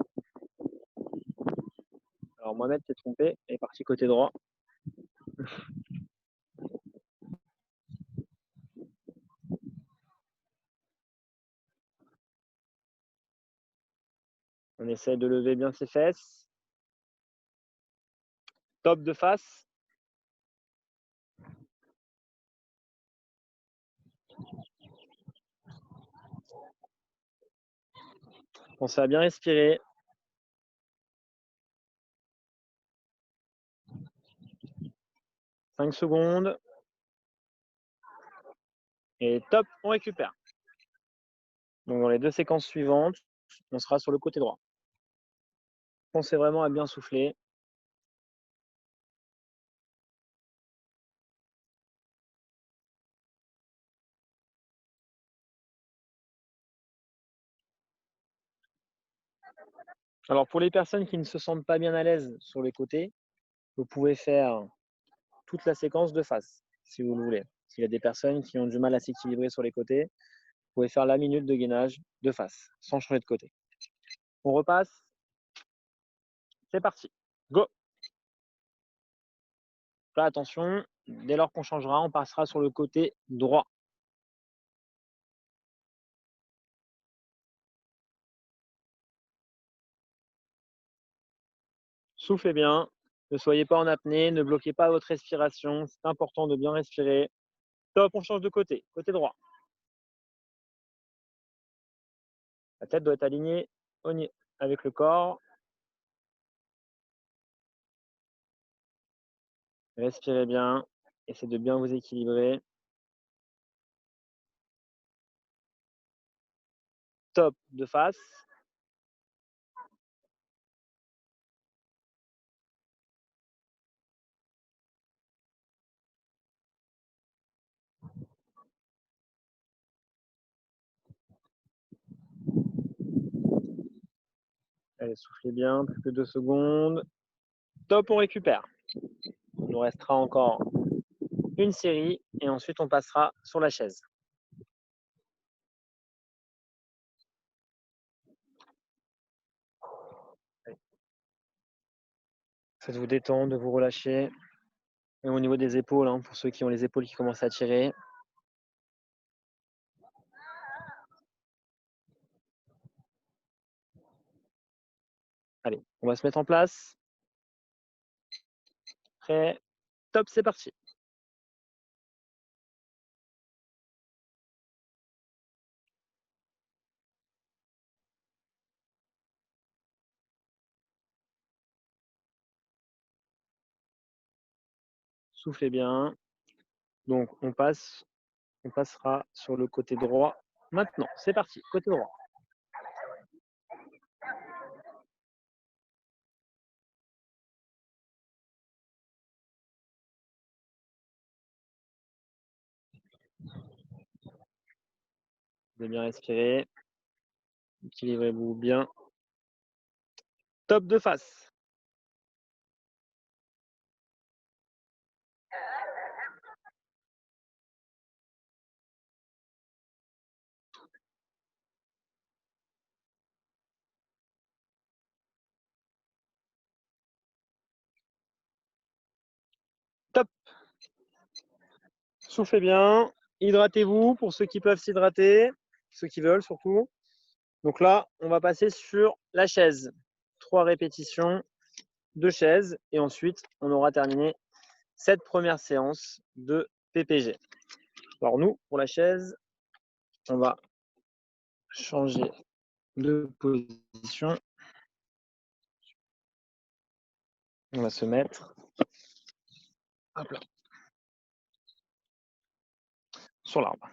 Alors Mohamed s'est trompé, il est parti côté droit. On essaie de lever bien ses fesses. Top de face. Pensez à bien respirer. « 5 secondes. Et top, on récupère. Donc dans les 2 séquences suivantes, on sera sur le côté droit. Pensez vraiment à bien souffler. Alors pour les personnes qui ne se sentent pas bien à l'aise sur les côtés, vous pouvez faire toute la séquence de face, si vous le voulez. S'il y a des personnes qui ont du mal à s'équilibrer sur les côtés, vous pouvez faire la minute de gainage de face, sans changer de côté. On repasse. C'est parti. Go. Là, attention, dès lors qu'on changera, on passera sur le côté droit. Soufflez bien, ne soyez pas en apnée, ne bloquez pas votre respiration. C'est important de bien respirer. Top, on change de côté, côté droit. La tête doit être alignée avec le corps. Respirez bien, essayez de bien vous équilibrer. top de face. Allez, soufflez bien, plus que 2 secondes. Top, on récupère. Il nous restera encore une série et ensuite on passera sur la chaise. Faites-vous détendre, vous relâcher. Et au niveau des épaules, hein, pour ceux qui ont les épaules qui commencent à tirer. Allez, on va se mettre en place. Prêt, top, c'est parti. Soufflez bien. Donc on passera sur le côté droit. Maintenant, c'est parti, côté droit. Vous allez bien respirer. Équilibrez-vous bien. Top de face. Top. Soufflez bien. Hydratez-vous pour ceux qui peuvent s'hydrater, ceux qui veulent surtout. Donc là, on va passer sur la chaise. 3 répétitions de chaise et ensuite, on aura terminé cette première séance de PPG. Alors nous, pour la chaise, on va changer de position. On va se mettre hop là, sur l'arbre.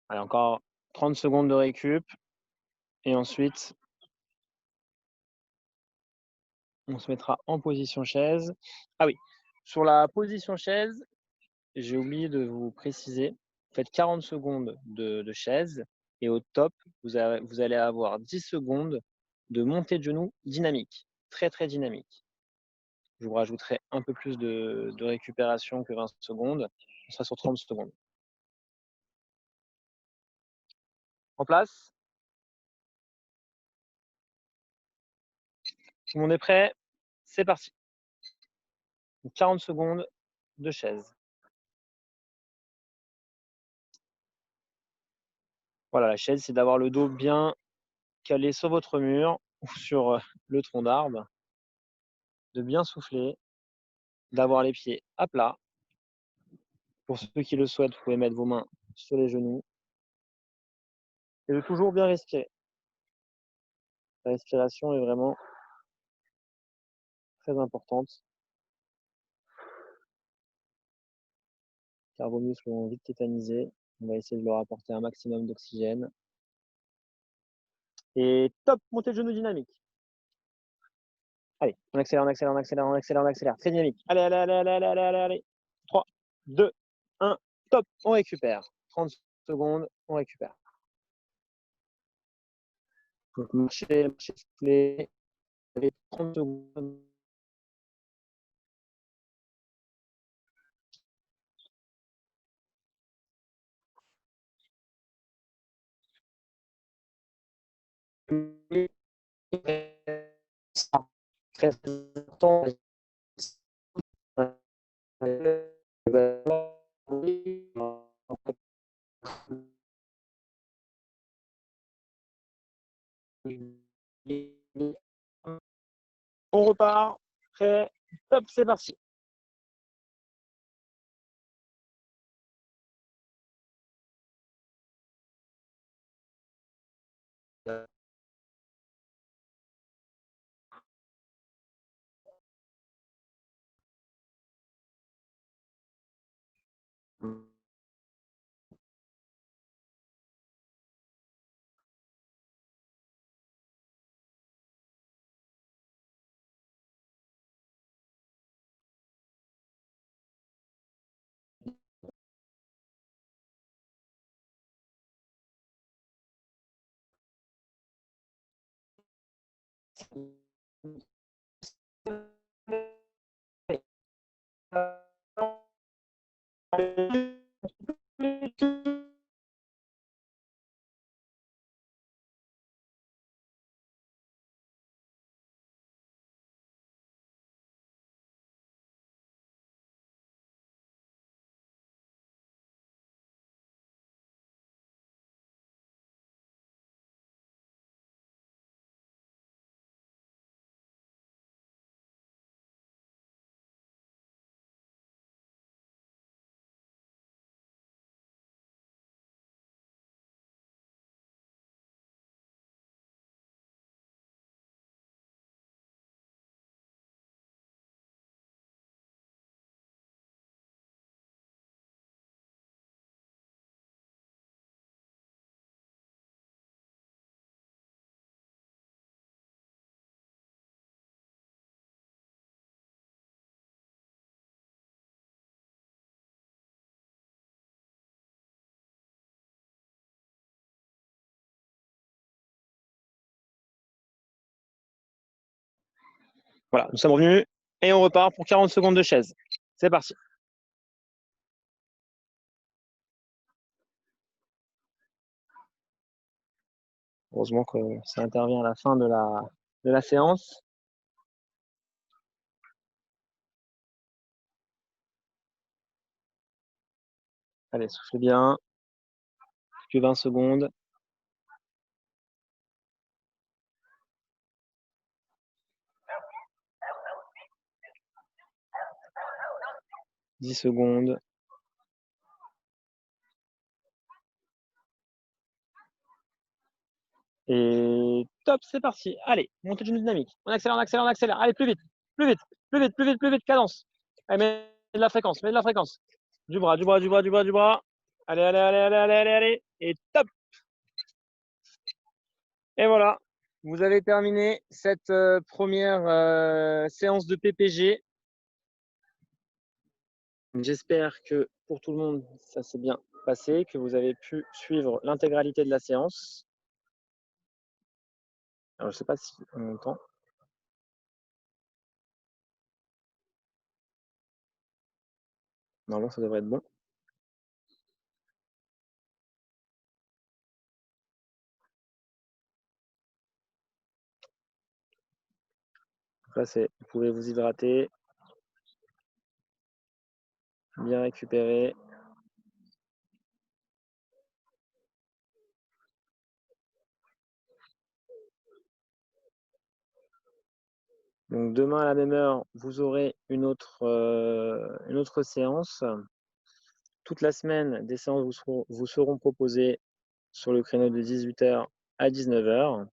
Allez, encore 30 secondes de récup. Et ensuite, on se mettra en position chaise. Ah oui, sur la position chaise, j'ai oublié de vous préciser, faites 40 secondes de chaise et au top, vous allez avoir 10 secondes de montée de genoux dynamique, très très dynamique. Je vous rajouterai un peu plus de récupération que 20 secondes. On sera sur 30 secondes. En place. Tout le monde est prêt? C'est parti. 40 secondes de chaise. Voilà, la chaise, c'est d'avoir le dos bien calé sur votre mur ou sur le tronc d'arbre, de bien souffler, d'avoir les pieds à plat. Pour ceux qui le souhaitent, vous pouvez mettre vos mains sur les genoux et de toujours bien respirer. La respiration est vraiment très importante car vos muscles vont vite tétaniser. On va essayer de leur apporter un maximum d'oxygène. Et top, montée de genoux dynamique. Allez, on accélère, on accélère, on accélère, on accélère, on accélère. Très dynamique. Allez, allez, allez, allez, allez, allez, allez, allez. 3, 2, 1, top, on récupère. 30 secondes, on récupère. Donc marcher, marcher, souffler. Allez, 30 secondes. Très important. On repart. Prêt. Top, c'est parti. Voilà, nous sommes revenus et on repart pour 40 secondes de chaise. C'est parti. Heureusement que ça intervient à la fin de la séance. Allez, soufflez bien. Plus que 20 secondes. « 10 secondes. Et top, c'est parti. Allez, montée d'une dynamique. On accélère, on accélère, on accélère. Allez, plus vite, plus vite, plus vite, plus vite, plus vite, cadence. Allez, mets de la fréquence, mets de la fréquence. Du bras, du bras, du bras, du bras, du bras. Allez, allez, allez, allez, allez, allez, allez. Et top. Et voilà, vous avez terminé cette première séance de PPG. J'espère que pour tout le monde, ça s'est bien passé, que vous avez pu suivre l'intégralité de la séance. Alors, je ne sais pas si on m'entend. Normalement, ça devrait être bon. Là, vous pouvez vous hydrater, bien récupérer. Donc demain à la même heure, vous aurez une autre séance. Toute la semaine, des séances vous seront proposées sur le créneau de 18h à 19h.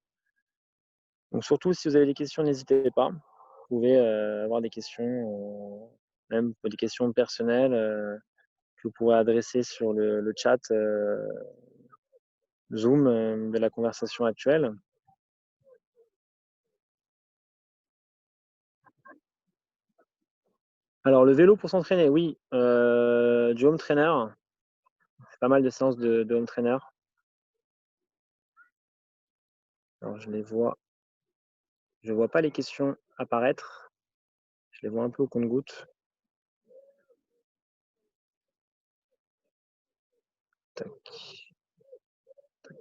Donc surtout, si vous avez des questions, n'hésitez pas. Vous pouvez avoir des questions, même des questions personnelles que vous pourrez adresser sur le chat Zoom de la conversation actuelle. Alors, le vélo pour s'entraîner, oui. Du home trainer. C'est pas mal de séances de home trainer. Alors, je ne vois pas les questions apparaître. Je les vois un peu au compte-gouttes. Tac. Tac.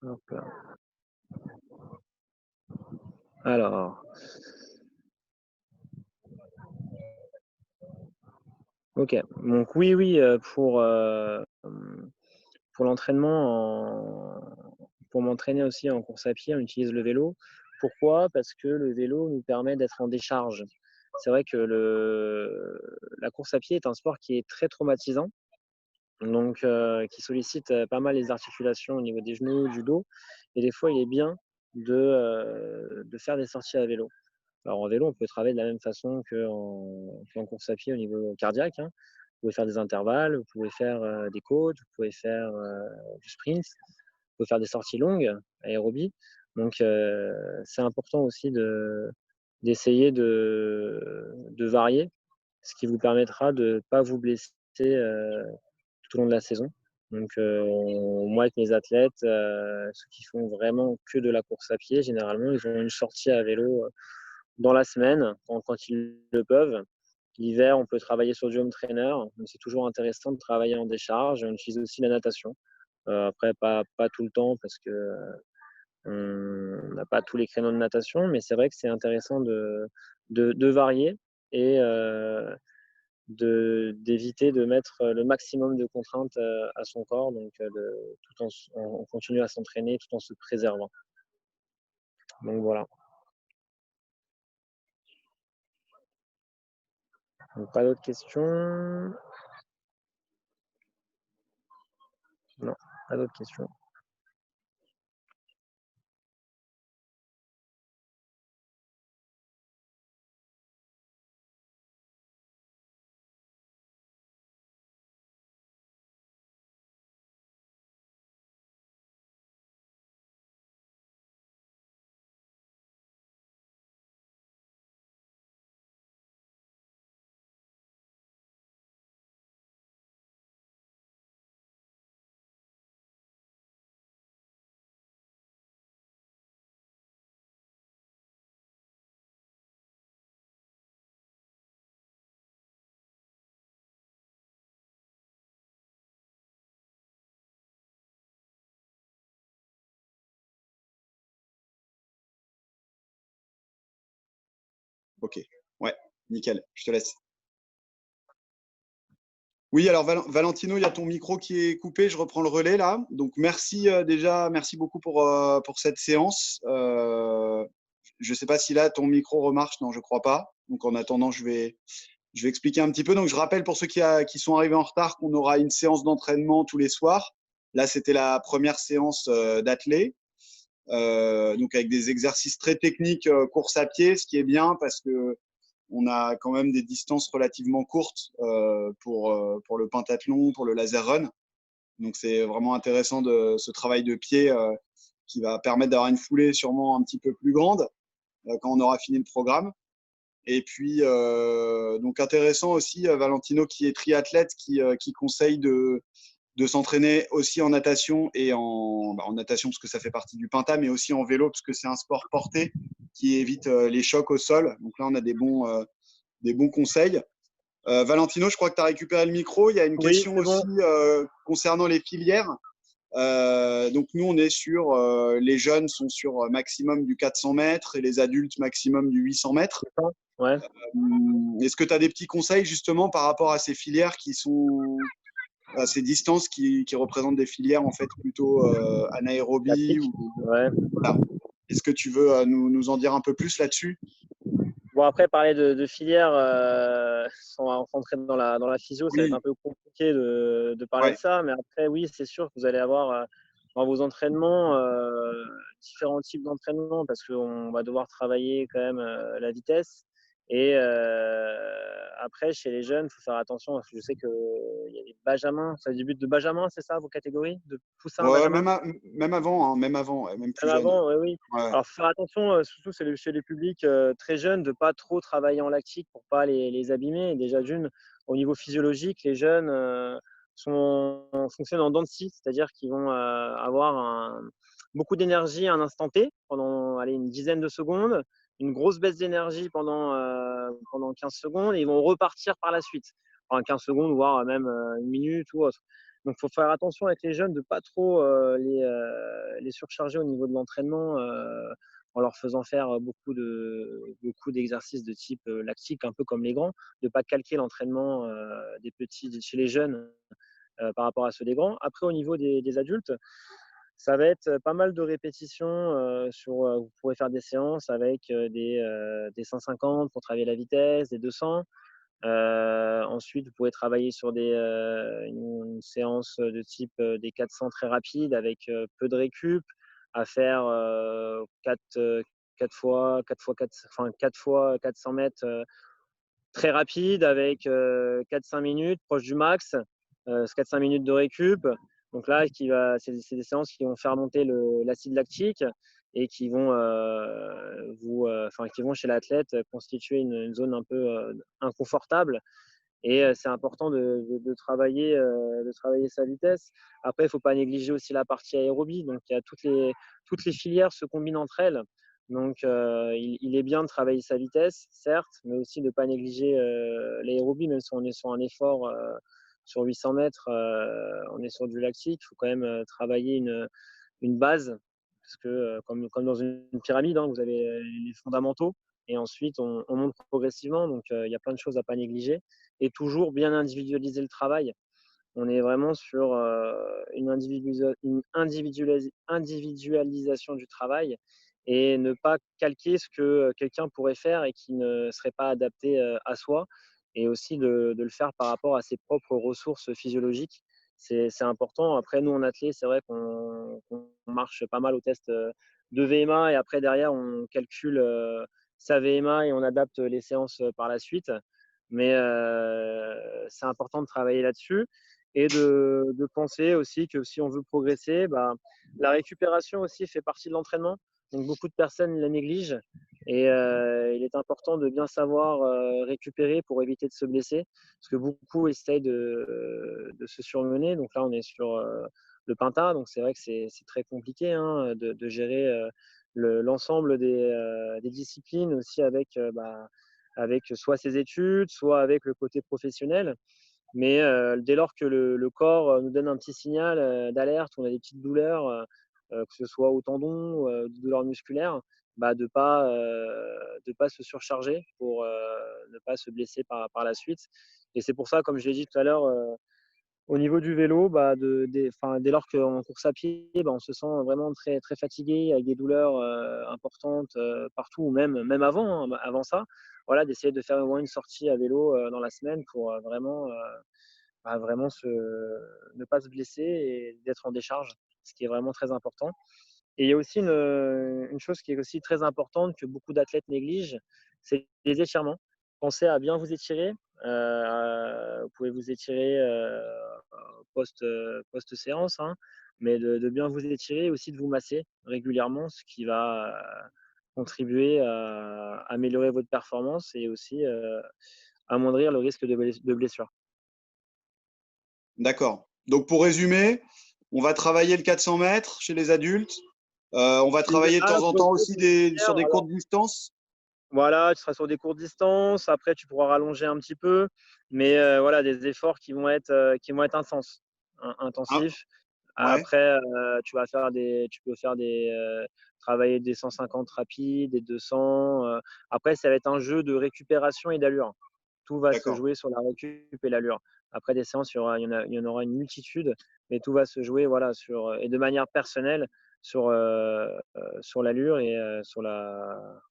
Hop là. Alors. Ok. Donc, oui, pour l'entraînement, pour m'entraîner aussi en course à pied, on utilise le vélo. Pourquoi? Parce que le vélo nous permet d'être en décharge. C'est vrai que la course à pied est un sport qui est très traumatisant, donc qui sollicite pas mal les articulations au niveau des genoux, du dos. Et des fois, il est bien de faire des sorties à vélo. Alors en vélo, on peut travailler de la même façon qu'en course à pied au niveau cardiaque, hein. Vous pouvez faire des intervalles, vous pouvez faire des côtes, vous pouvez faire du sprint, vous pouvez faire des sorties longues, aérobie. Donc c'est important aussi d'essayer de varier, ce qui vous permettra de ne pas vous blesser tout au long de la saison. Donc, moi, avec mes athlètes, ceux qui font vraiment que de la course à pied, généralement, ils ont une sortie à vélo dans la semaine, quand ils le peuvent. L'hiver, on peut travailler sur du home trainer, mais c'est toujours intéressant de travailler en décharge. On utilise aussi la natation. Après, pas tout le temps parce que on n'a pas tous les créneaux de natation, mais c'est vrai que c'est intéressant de varier et d'éviter de mettre le maximum de contraintes à son corps, donc tout en continue à s'entraîner tout en se préservant. Donc voilà. Donc, pas d'autres questions? Non, pas d'autres questions.
Ok, ouais, nickel, je te laisse. Oui, alors Valentino, il y a ton micro qui est coupé, je reprends le relais là. Donc merci déjà, merci beaucoup pour cette séance. Je ne sais pas si là ton micro remarche, non, je crois pas. Donc en attendant, je vais expliquer un petit peu. Donc je rappelle pour ceux qui sont arrivés en retard qu'on aura une séance d'entraînement tous les soirs. Là, c'était la première séance d'athlée. Donc avec des exercices très techniques, course à pied, ce qui est bien parce que on a quand même des distances relativement courtes pour le pentathlon, pour le laser run. Donc c'est vraiment intéressant de ce travail de pied qui va permettre d'avoir une foulée sûrement un petit peu plus grande quand on aura fini le programme. Et puis, donc intéressant aussi, Valentino qui est triathlète, qui conseille de s'entraîner aussi en natation et en natation parce que ça fait partie du pentat, mais aussi en vélo parce que c'est un sport porté qui évite les chocs au sol. Donc là, on a des bons conseils. Valentino, je crois que tu as récupéré le micro. Il y a une
Oui,
question
c'est
aussi
bon.
concernant les filières. Donc nous, on est sur, les jeunes sont sur maximum du 400 mètres et les adultes maximum du 800 mètres.
Ouais.
Est-ce que tu as des petits conseils justement par rapport à ces filières qui sont à ces distances qui représentent des filières en fait plutôt anaérobie
Classique.
ou
Ouais.
voilà. Est-ce que tu veux nous en dire un peu plus là-dessus?
Bon, après, parler de filière sans rentrer dans la physio, ça va être
Oui,
un peu compliqué de parler de
ouais,
ça. Mais après, oui, c'est sûr que vous allez avoir dans vos entraînements différents types d'entraînements parce qu'on va devoir travailler quand même la vitesse. Et après, chez les jeunes, il faut faire attention parce que je sais qu'il y a les benjamins. Ça débute de benjamin, c'est ça, vos catégories? De poussin,
ouais,
benjamin?
même avant, hein, même avant, ouais, même plus
Même
jeune.
avant, oui, oui.
Ouais,
Alors, faut faire attention, surtout chez les publics très jeunes, de ne pas trop travailler en lactique pour ne pas les abîmer. Et déjà, d'une, au niveau physiologique, les jeunes fonctionnent en dents de scie, c'est-à-dire qu'ils vont avoir beaucoup d'énergie à un instant T, pendant allez, une dizaine de secondes, une grosse baisse d'énergie pendant 15 secondes, et ils vont repartir par la suite, pendant 15 secondes, voire même une minute ou autre. Donc, il faut faire attention avec les jeunes de ne pas trop les surcharger au niveau de l'entraînement en leur faisant faire beaucoup d'exercices de type lactique, un peu comme les grands, de ne pas calquer l'entraînement des petits chez les jeunes par rapport à ceux des grands. Après, au niveau des adultes, ça va être pas mal de répétitions vous pourrez faire des séances avec des 150 pour travailler la vitesse, des 200. Ensuite, vous pouvez travailler sur une séance de type des 400 très rapides avec peu de récup, à faire 4 fois 4 fois 4, enfin 4 fois 400 mètres très rapide avec 4-5 minutes, proche du max, 4-5 minutes de récup. Donc là, c'est des séances qui vont faire monter l'acide lactique et qui vont, qui vont chez l'athlète constituer une zone un peu inconfortable Et c'est important de travailler sa vitesse. Après, il ne faut pas négliger aussi la partie aérobie. Donc, il y a toutes les filières se combinent entre elles. Donc, il est bien de travailler sa vitesse, certes, mais aussi de ne pas négliger l'aérobie, même si on est sur un effort sur 800 mètres, on est sur du lactique. Il faut quand même travailler une base, parce que comme dans une pyramide, hein, vous avez les fondamentaux, et ensuite on monte progressivement. Donc, il y a plein de choses à ne pas négliger, et toujours bien individualiser le travail. On est vraiment sur une individualisation du travail, et ne pas calquer ce que quelqu'un pourrait faire et qui ne serait pas adapté à soi, et aussi de le faire par rapport à ses propres ressources physiologiques. C'est important. Après, nous, en athlée, c'est vrai qu'on marche pas mal au test de VMA, et après, derrière, on calcule sa VMA et on adapte les séances par la suite. Mais c'est important de travailler là-dessus, et de penser aussi que si on veut progresser, bah, la récupération aussi fait partie de l'entraînement. Donc, beaucoup de personnes la négligent, et il est important de bien savoir récupérer pour éviter de se blesser, parce que beaucoup essayent de se surmener. Donc là, on est sur le Pinta, donc c'est vrai que c'est très compliqué, hein, de gérer l'ensemble des disciplines aussi, avec soit ses études, soit avec le côté professionnel. Mais dès lors que le corps nous donne un petit signal d'alerte, on a des petites douleurs, que ce soit au tendon, des douleurs musculaires, bah, de pas se surcharger pour ne pas se blesser par la suite. Et c'est pour ça, comme je l'ai dit tout à l'heure, au niveau du vélo, bah, dès lors qu'en course à pied, bah, on se sent vraiment très, très fatigué, avec des douleurs importantes partout, ou même avant ça. Voilà, d'essayer de faire au moins une sortie à vélo dans la semaine pour vraiment ne pas se blesser et d'être en décharge, ce qui est vraiment très important. Et il y a aussi une chose qui est aussi très importante, que beaucoup d'athlètes négligent, c'est les étirements. Pensez à bien vous étirer. Vous pouvez vous étirer post-séance, hein, mais de bien vous étirer, aussi de vous masser régulièrement, ce qui va contribuer à améliorer votre performance, et aussi amoindrir le risque de blessure.
D'accord. Donc, pour résumer, on va travailler le 400 mètres chez les adultes. On va travailler de temps en
Pour les
temps
courses
aussi sur
intermédiaires,
des
alors
courtes distances.
voilà, tu seras sur des courtes distances. Après, tu pourras rallonger un petit peu, mais voilà, des efforts qui vont être
Ah,
intensifs.
ouais,
Après, tu peux travailler des 150 rapides, des 200. Après, ça va être un jeu de récupération et d'allure. Tout va se
d'accord,
jouer sur la récup et l'allure. Après des séances, il y en aura une multitude, mais tout va se jouer, voilà, et de manière personnelle, sur l'allure, et sur la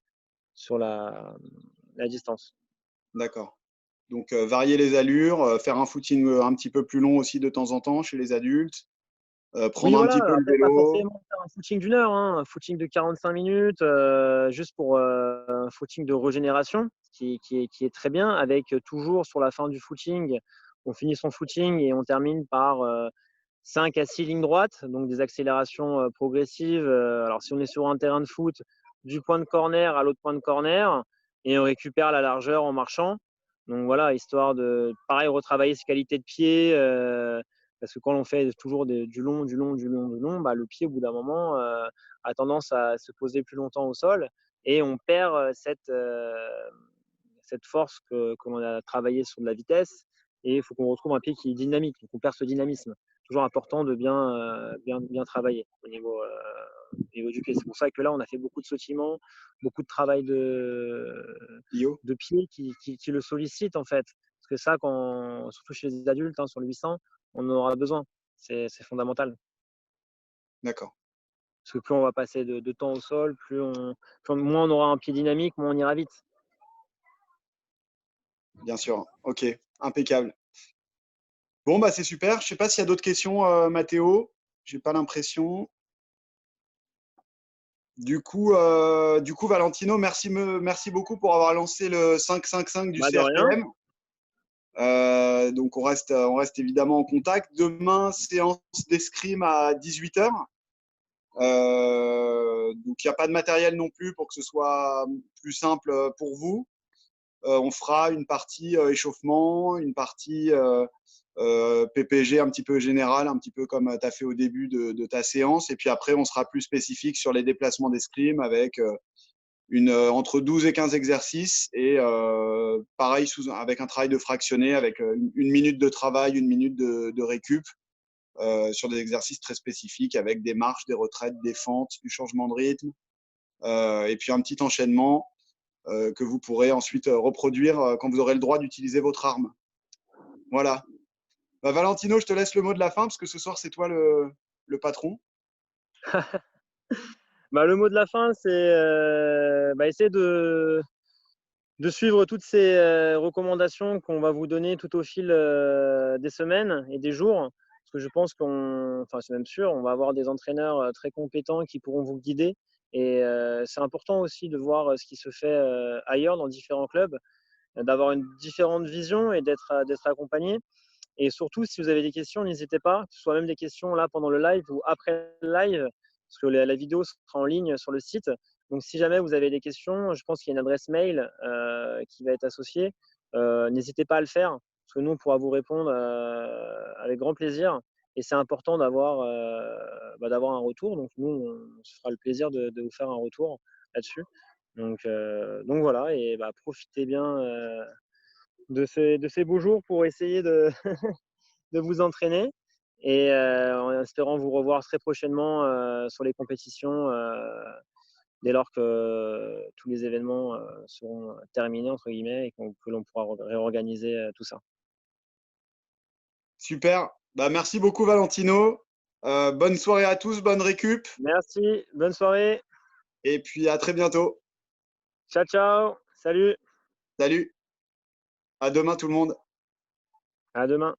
distance.
d'accord. Donc, varier les allures, faire un footing un petit peu plus long aussi de temps en temps chez les adultes,
Oui,
prendre un
voilà,
petit peu le
après pas
vélo.
forcément faire un footing d'1 heure, hein, un footing de 45 minutes, juste pour un footing de régénération, qui est très bien, avec toujours sur la fin du footing, on finit son footing et on termine par 5 à 6 lignes droites, donc des accélérations progressives. Alors, si on est sur un terrain de foot, du point de corner à l'autre point de corner, et on récupère la largeur en marchant. Donc voilà, histoire de, pareil, retravailler ses qualités de pied, parce que quand on fait toujours du long, du long, du long, du long, bah, le pied, au bout d'un moment, a tendance à se poser plus longtemps au sol, et on perd cette force que l'on a travaillé sur de la vitesse, et il faut qu'on retrouve un pied qui est dynamique. Donc, on perd ce dynamisme. Toujours important de bien travailler au niveau du pied. C'est pour ça que là, on a fait beaucoup de sautillements, beaucoup de travail
Io.
de pied qui le sollicite, en fait. Parce que ça, surtout chez les adultes, hein, sur le 800, on en aura besoin. C'est fondamental.
D'accord,
Parce que plus on va passer de temps au sol, moins on aura un pied dynamique, moins on ira vite.
bien sûr. Ok, impeccable. Bon, bah, c'est super. Je sais pas s'il y a d'autres questions, Mathéo. J'ai pas l'impression. Du coup, Valentino, merci beaucoup pour avoir lancé le 5-5-5 du
Bah, de rien.
CRPM. Donc, on reste évidemment en contact. Demain, séance d'escrime à 18h. Donc, il n'y a pas de matériel non plus pour que ce soit plus simple pour vous. on fera une partie échauffement, une partie PPG un petit peu général, un petit peu comme tu as fait au début de ta séance. Et puis après, on sera plus spécifique sur les déplacements d'escrime avec entre 12 et 15 exercices. Et pareil, avec un travail de fractionné, avec une minute de travail, une minute de récup. Sur des exercices très spécifiques avec des marches, des retraites, des fentes, du changement de rythme, et puis un petit enchaînement que vous pourrez ensuite reproduire quand vous aurez le droit d'utiliser votre arme. Voilà. Bah, Valentino, je te laisse le mot de la fin parce que ce soir, c'est toi le patron.
Bah, le mot de la fin, c'est essayer de suivre toutes ces recommandations qu'on va vous donner tout au fil des semaines et des jours. Parce que je pense c'est même sûr, on va avoir des entraîneurs très compétents qui pourront vous guider. Et c'est important aussi de voir ce qui se fait ailleurs dans différents clubs, d'avoir une différente vision et d'être accompagné. Et surtout, si vous avez des questions, n'hésitez pas, que ce soit même des questions là pendant le live ou après le live, parce que la vidéo sera en ligne sur le site. Donc, si jamais vous avez des questions, je pense qu'il y a une adresse mail qui va être associée. N'hésitez pas à le faire, parce que nous, on pourra vous répondre avec grand plaisir. Et c'est important d'avoir un retour. Donc, nous, on se fera le plaisir de vous faire un retour là-dessus. Donc voilà, et profitez bien de ces beaux jours pour essayer de vous entraîner. Et en espérant vous revoir très prochainement sur les compétitions dès lors que tous les événements seront terminés, entre guillemets, et que l'on pourra réorganiser tout ça.
Super. Bah, merci beaucoup, Valentino. Bonne soirée à tous, bonne récup.
Merci, bonne soirée.
Et puis à très bientôt.
Ciao, ciao. Salut.
Salut. À demain, tout le monde.
À demain.